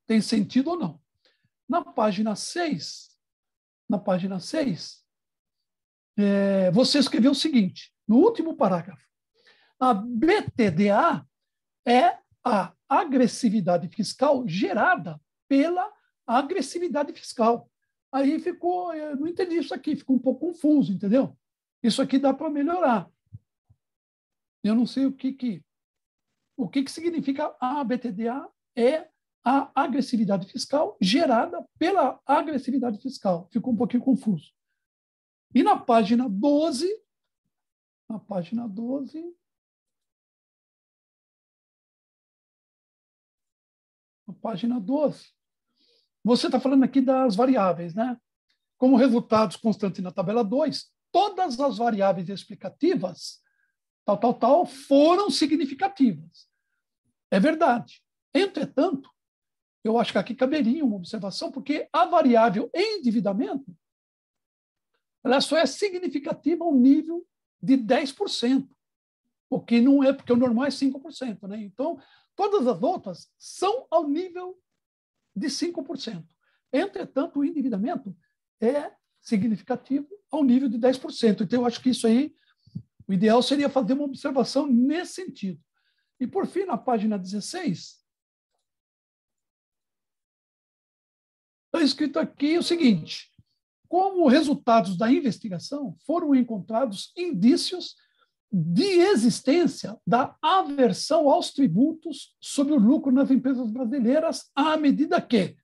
Speaker 1: tem sentido ou não. Na página 6, você escreveu o seguinte, no último parágrafo: a BTDA é a agressividade fiscal gerada pela agressividade fiscal. Aí ficou, eu não entendi isso aqui, ficou um pouco confuso, entendeu? Isso aqui dá para melhorar. Eu não sei o que significa a BTDA é a agressividade fiscal gerada pela agressividade fiscal. Ficou um pouquinho confuso. E na página 12, você está falando aqui das variáveis, né? Como resultados constantes na tabela 2, todas as variáveis explicativas, foram significativas. É verdade. Entretanto, eu acho que aqui caberia uma observação, porque a variável endividamento, ela só é significativa ao nível de 10%, o que não é, porque o normal é 5%, né? Então, todas as outras são ao nível de 5%. Entretanto, o endividamento é significativo ao nível de 10%. Então, eu acho que isso aí, o ideal seria fazer uma observação nesse sentido. E, por fim, na página 16, está escrito aqui o seguinte: como resultados da investigação, foram encontrados indícios de existência da aversão aos tributos sobre o lucro nas empresas brasileiras, à medida que,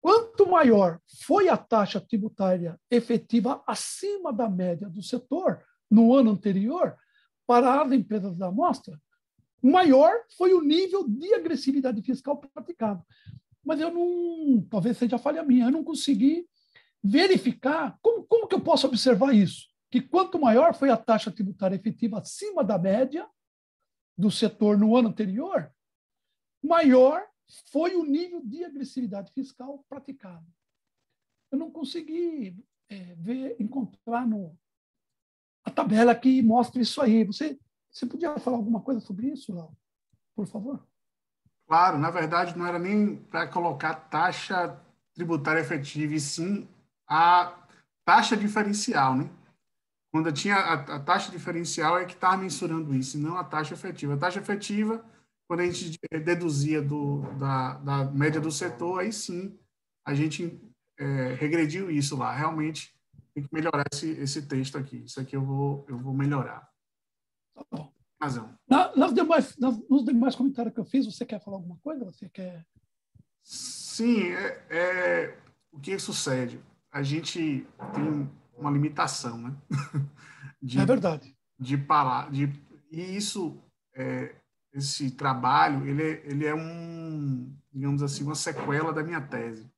Speaker 1: quanto maior foi a taxa tributária efetiva acima da média do setor no ano anterior para as empresas da amostra, maior foi o nível de agressividade fiscal praticado. Mas eu não, talvez seja falha minha, eu não consegui verificar como que eu posso observar isso, que quanto maior foi a taxa tributária efetiva acima da média do setor no ano anterior, maior foi o nível de agressividade fiscal praticado. Eu não consegui encontrar a tabela que mostra isso aí. Você podia falar alguma coisa sobre isso, Lau? Por favor?
Speaker 3: Claro, na verdade, não era nem para colocar taxa tributária efetiva, e sim a taxa diferencial, né? Quando tinha a taxa diferencial é que estava mensurando isso, e não a taxa efetiva. A taxa efetiva, quando a gente deduzia da média do setor, aí sim a gente regrediu isso lá. Realmente tem que melhorar esse texto aqui. Isso aqui eu vou melhorar.
Speaker 1: Tá bom.
Speaker 3: Razão.
Speaker 1: Nos demais comentários que eu fiz, você quer falar alguma coisa? Você quer?
Speaker 3: Sim, o que sucede? A gente tem uma limitação, né?
Speaker 1: É verdade.
Speaker 3: E isso, esse trabalho, ele é digamos assim, uma sequela da minha tese.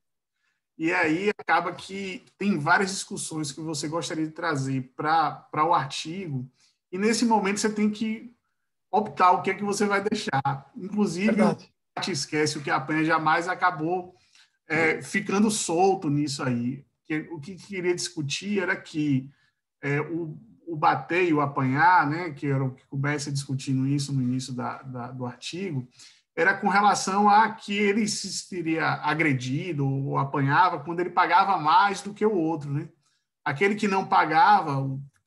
Speaker 3: E aí acaba que tem várias discussões que você gostaria de trazer para o artigo, e nesse momento você tem que optar o que é que você vai deixar. Inclusive,
Speaker 1: Verdade.
Speaker 3: o que esquece, o que apanha jamais, acabou ficando solto nisso aí. O que queria discutir era que o bater e o apanhar, né, que era o que começa discutindo isso no início do artigo, era com relação a que ele se teria agredido ou apanhava quando ele pagava mais do que o outro, né? Aquele que não pagava,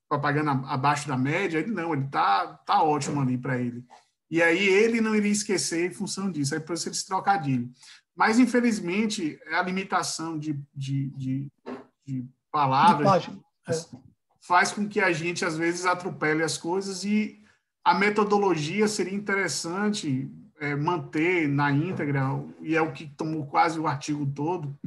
Speaker 3: pagando abaixo da média, ele tá ótimo ali para ele. E aí ele não iria esquecer em função disso, aí por isso esse trocadilho. Mas, infelizmente, a limitação de palavras faz com que a gente, às vezes, atropele as coisas, e a metodologia seria interessante manter na íntegra, e é o que tomou quase o artigo todo,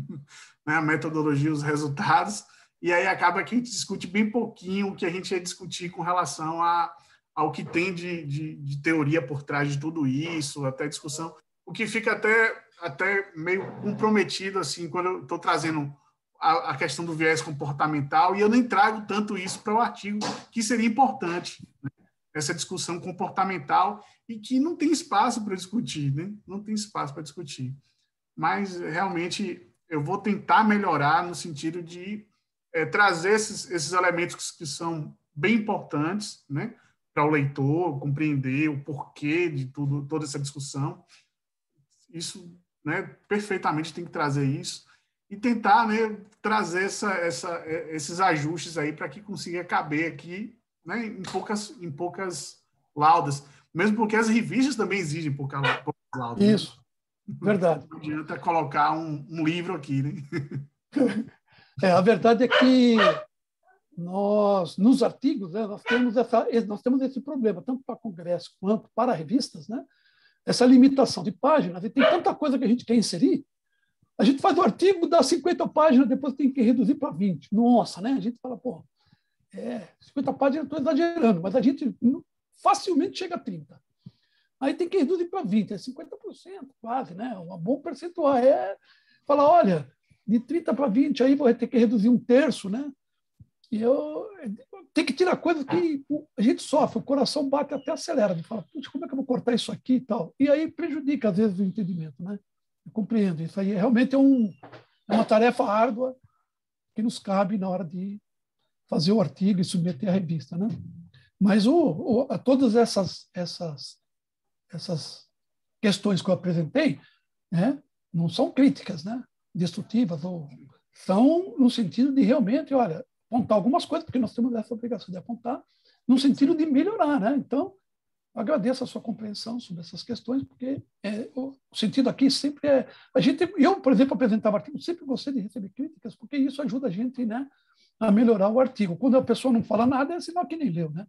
Speaker 3: né, a metodologia e os resultados, e aí acaba que a gente discute bem pouquinho o que a gente ia discutir com relação ao que tem de teoria por trás de tudo isso, até discussão, o que fica até meio comprometido, assim, quando eu estou trazendo a questão do viés comportamental, e eu nem trago tanto isso para o artigo, que seria importante, né? Essa discussão comportamental, e que não tem espaço para discutir, né? Não tem espaço para discutir. Mas, realmente, eu vou tentar melhorar no sentido de trazer esses elementos que são bem importantes, né, para o leitor compreender o porquê de toda essa discussão. Isso, né, perfeitamente tem que trazer isso e tentar, né, trazer esses ajustes aí para que consiga caber aqui, né, em poucas laudas, mesmo porque as revistas também exigem poucas laudas.
Speaker 1: Isso, né? Verdade.
Speaker 3: Não adianta colocar um livro aqui, né?
Speaker 1: A verdade é que nós, nos artigos, né, nós temos esse problema, tanto para congresso quanto para revistas, né? Essa limitação de páginas, e tem tanta coisa que a gente quer inserir, a gente faz o artigo, dá 50 páginas, depois tem que reduzir para 20. Nossa, né? A gente fala, 50 páginas, estou exagerando, mas a gente facilmente chega a 30. Aí tem que reduzir para 20, é 50% quase, né? Um bom percentual. Falar, olha, de 30 para 20, aí vou ter que reduzir um terço, né? E eu tenho que tirar coisas que a gente sofre, o coração bate até acelera, de falar, como é que eu vou cortar isso aqui e tal? E aí prejudica, às vezes, o entendimento, né? Eu compreendo. Isso aí realmente é uma tarefa árdua que nos cabe na hora de fazer o artigo e submeter à revista, né? Mas todas essas questões que eu apresentei, né, não são críticas, né, destrutivas, ou são no sentido de realmente, olha, apontar algumas coisas, porque nós temos essa obrigação de apontar, no sentido de melhorar, né? Então, agradeço a sua compreensão sobre essas questões, porque o sentido aqui sempre é... Eu, por exemplo, apresentava artigos, sempre gostei de receber críticas, porque isso ajuda a gente, né, a melhorar o artigo. Quando a pessoa não fala nada, é sinal que nem leu, né?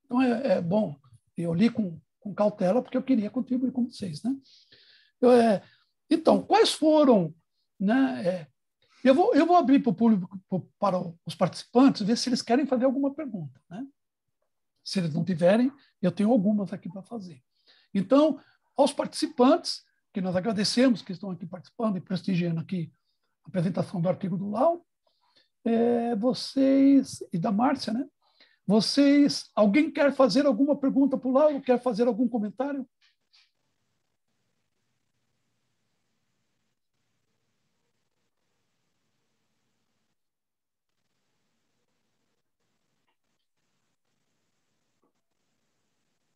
Speaker 1: Então, é bom. Eu li com cautela, porque eu queria contribuir com vocês, né? Então, quais foram, né? Eu vou abrir para o público, para os participantes, ver se eles querem fazer alguma pergunta, né? Se eles não tiverem, eu tenho algumas aqui para fazer. Então, aos participantes, que nós agradecemos, que estão aqui participando e prestigiando aqui a apresentação do artigo do Lauro, vocês, e da Márcia, né? Alguém quer fazer alguma pergunta para o Lauro? Quer fazer algum comentário?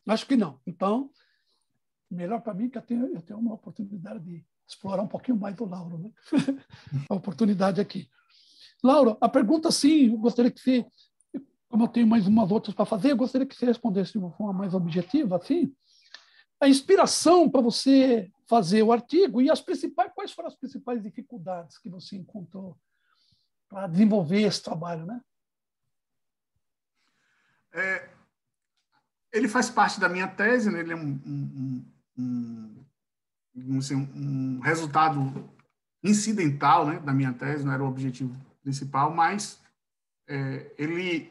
Speaker 1: Acho que não. Então, melhor para mim que eu tenho uma oportunidade de explorar um pouquinho mais do Lauro, né? A oportunidade aqui. Lauro, a pergunta, sim, eu gostaria que você, como eu tenho mais umas outras para fazer, eu gostaria que você respondesse de uma forma mais objetiva, assim, a inspiração para você fazer o artigo e quais foram as principais dificuldades que você encontrou para desenvolver esse trabalho, né?
Speaker 3: Ele faz parte da minha tese, né? Ele é um resultado incidental, né, da minha tese, não era o objetivo principal, mas ele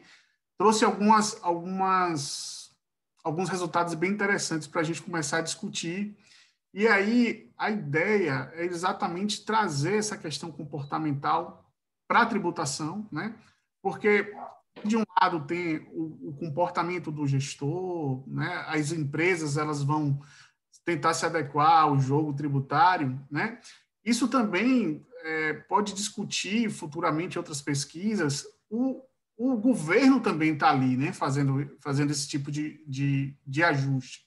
Speaker 3: trouxe alguns resultados bem interessantes para a gente começar a discutir. E aí a ideia é exatamente trazer essa questão comportamental para a tributação, né? Porque de um lado tem o comportamento do gestor, né? As empresas elas vão tentar se adequar ao jogo tributário, né? Isso também pode discutir futuramente em outras pesquisas o o governo também está ali, né, fazendo esse tipo de ajuste.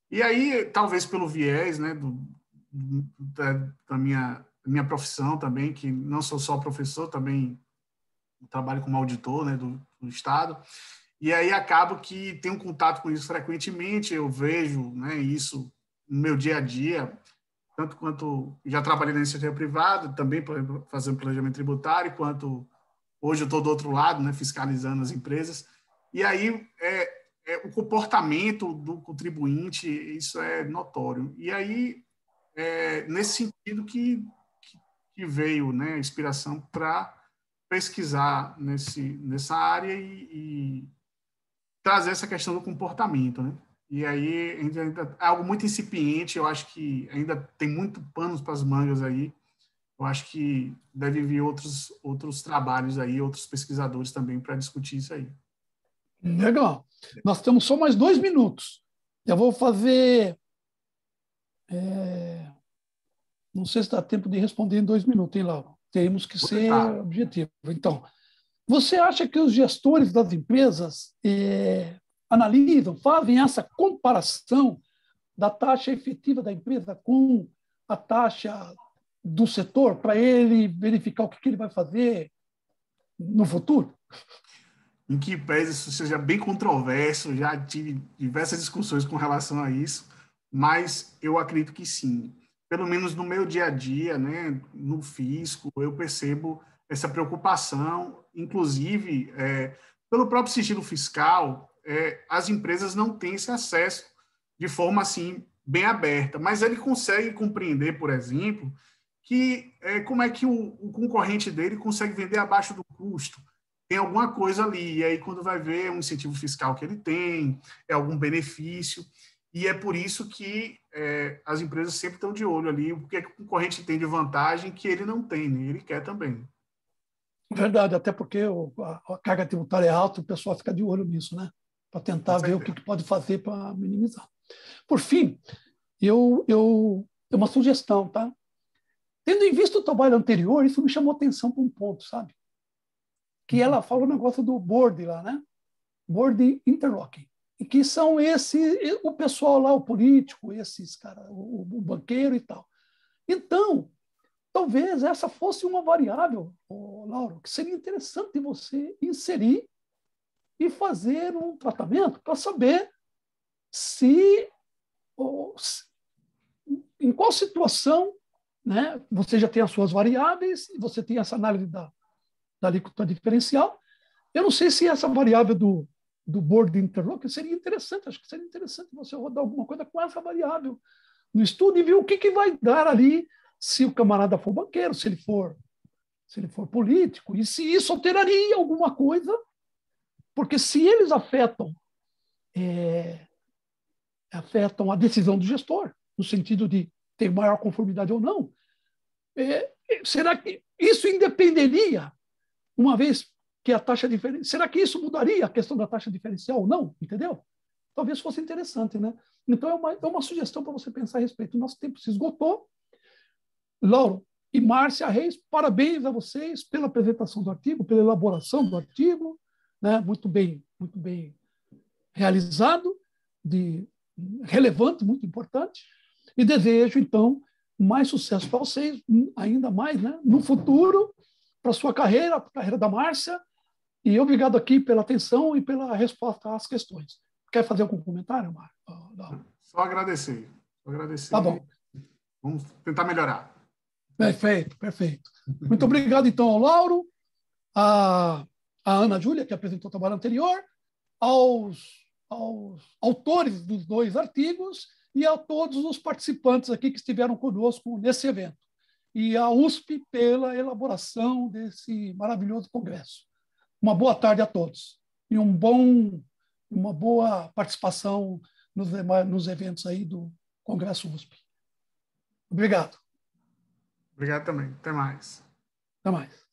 Speaker 3: E aí, talvez pelo viés, né, da minha profissão também, que não sou só professor, também trabalho como auditor, né, do Estado, e aí acabo que tenho contato com isso frequentemente, eu vejo, né, isso no meu dia a dia, tanto quanto já trabalhei na iniciativa privada, também fazendo planejamento tributário, quanto hoje eu estou do outro lado, né, fiscalizando as empresas. E aí o comportamento do contribuinte, isso é notório. E aí, nesse sentido que veio, né, a inspiração para pesquisar nessa área e trazer essa questão do comportamento, né? E aí ainda é algo muito incipiente, eu acho que ainda tem muito panos para as mangas aí. Eu acho que deve vir outros trabalhos aí, outros pesquisadores também para discutir isso aí.
Speaker 1: Legal. Nós temos só mais 2 minutos. Eu vou fazer... não sei se dá tempo de responder em 2 minutos, hein, Laura? Temos que ser objetivo. Então, você acha que os gestores das empresas analisam, fazem essa comparação da taxa efetiva da empresa com a taxa do setor para ele verificar o que ele vai fazer no futuro?
Speaker 3: Em que pese isso seja bem controverso, já tive diversas discussões com relação a isso, mas eu acredito que sim. Pelo menos no meu dia a dia, né, no fisco, eu percebo essa preocupação, inclusive, pelo próprio sigilo fiscal, as empresas não têm esse acesso de forma assim bem aberta, mas ele consegue compreender, por exemplo, que como é que o concorrente dele consegue vender abaixo do custo. Tem alguma coisa ali, e aí quando vai ver é um incentivo fiscal que ele tem, é algum benefício, e é por isso que as empresas sempre estão de olho ali, o que o concorrente tem de vantagem que ele não tem, né? Ele quer também.
Speaker 1: Verdade, até porque a carga tributária é alta, o pessoal fica de olho nisso, né? Para tentar ver o que pode fazer para minimizar. Por fim, uma sugestão, tá? Tendo em vista o trabalho anterior, isso me chamou atenção para um ponto, sabe? Que ela fala o negócio do board lá, né? Board interlocking. E que são o pessoal lá, o político, esses caras, o banqueiro e tal. Então, talvez essa fosse uma variável, Lauro, que seria interessante você inserir e fazer um tratamento para saber em qual situação, né, você já tem as suas variáveis, você tem essa análise da alíquota diferencial. Eu não sei se essa variável do board interlock seria interessante, acho que seria interessante você rodar alguma coisa com essa variável no estudo e ver o que vai dar ali se o camarada for banqueiro, se ele for político, e se isso alteraria alguma coisa, porque se eles afetam a decisão do gestor, no sentido de ter maior conformidade ou não, será que isso independeria, uma vez que a taxa diferencial... Será que isso mudaria a questão da taxa diferencial ou não? Entendeu? Talvez fosse interessante, né? Então, é uma sugestão para você pensar a respeito. O nosso tempo se esgotou. Lauro e Márcia Reis, parabéns a vocês pela apresentação do artigo, pela elaboração do artigo, né? Muito bem realizado, relevante, muito importante. E desejo, então, mais sucesso para vocês, ainda mais, né? No futuro, para a sua carreira, a carreira da Márcia. E obrigado aqui pela atenção e pela resposta às questões. Quer fazer algum comentário, Márcia?
Speaker 3: Só agradecer.
Speaker 1: Tá bom.
Speaker 3: Vamos tentar melhorar.
Speaker 1: Perfeito. Muito obrigado, então, ao Lauro, a Ana Júlia, que apresentou o trabalho anterior, aos autores dos 2 artigos e a todos os participantes aqui que estiveram conosco nesse evento. E a USP pela elaboração desse maravilhoso congresso. Uma boa tarde a todos e uma boa participação nos eventos aí do Congresso USP. Obrigado.
Speaker 3: Obrigado também. Até mais.
Speaker 1: Até mais.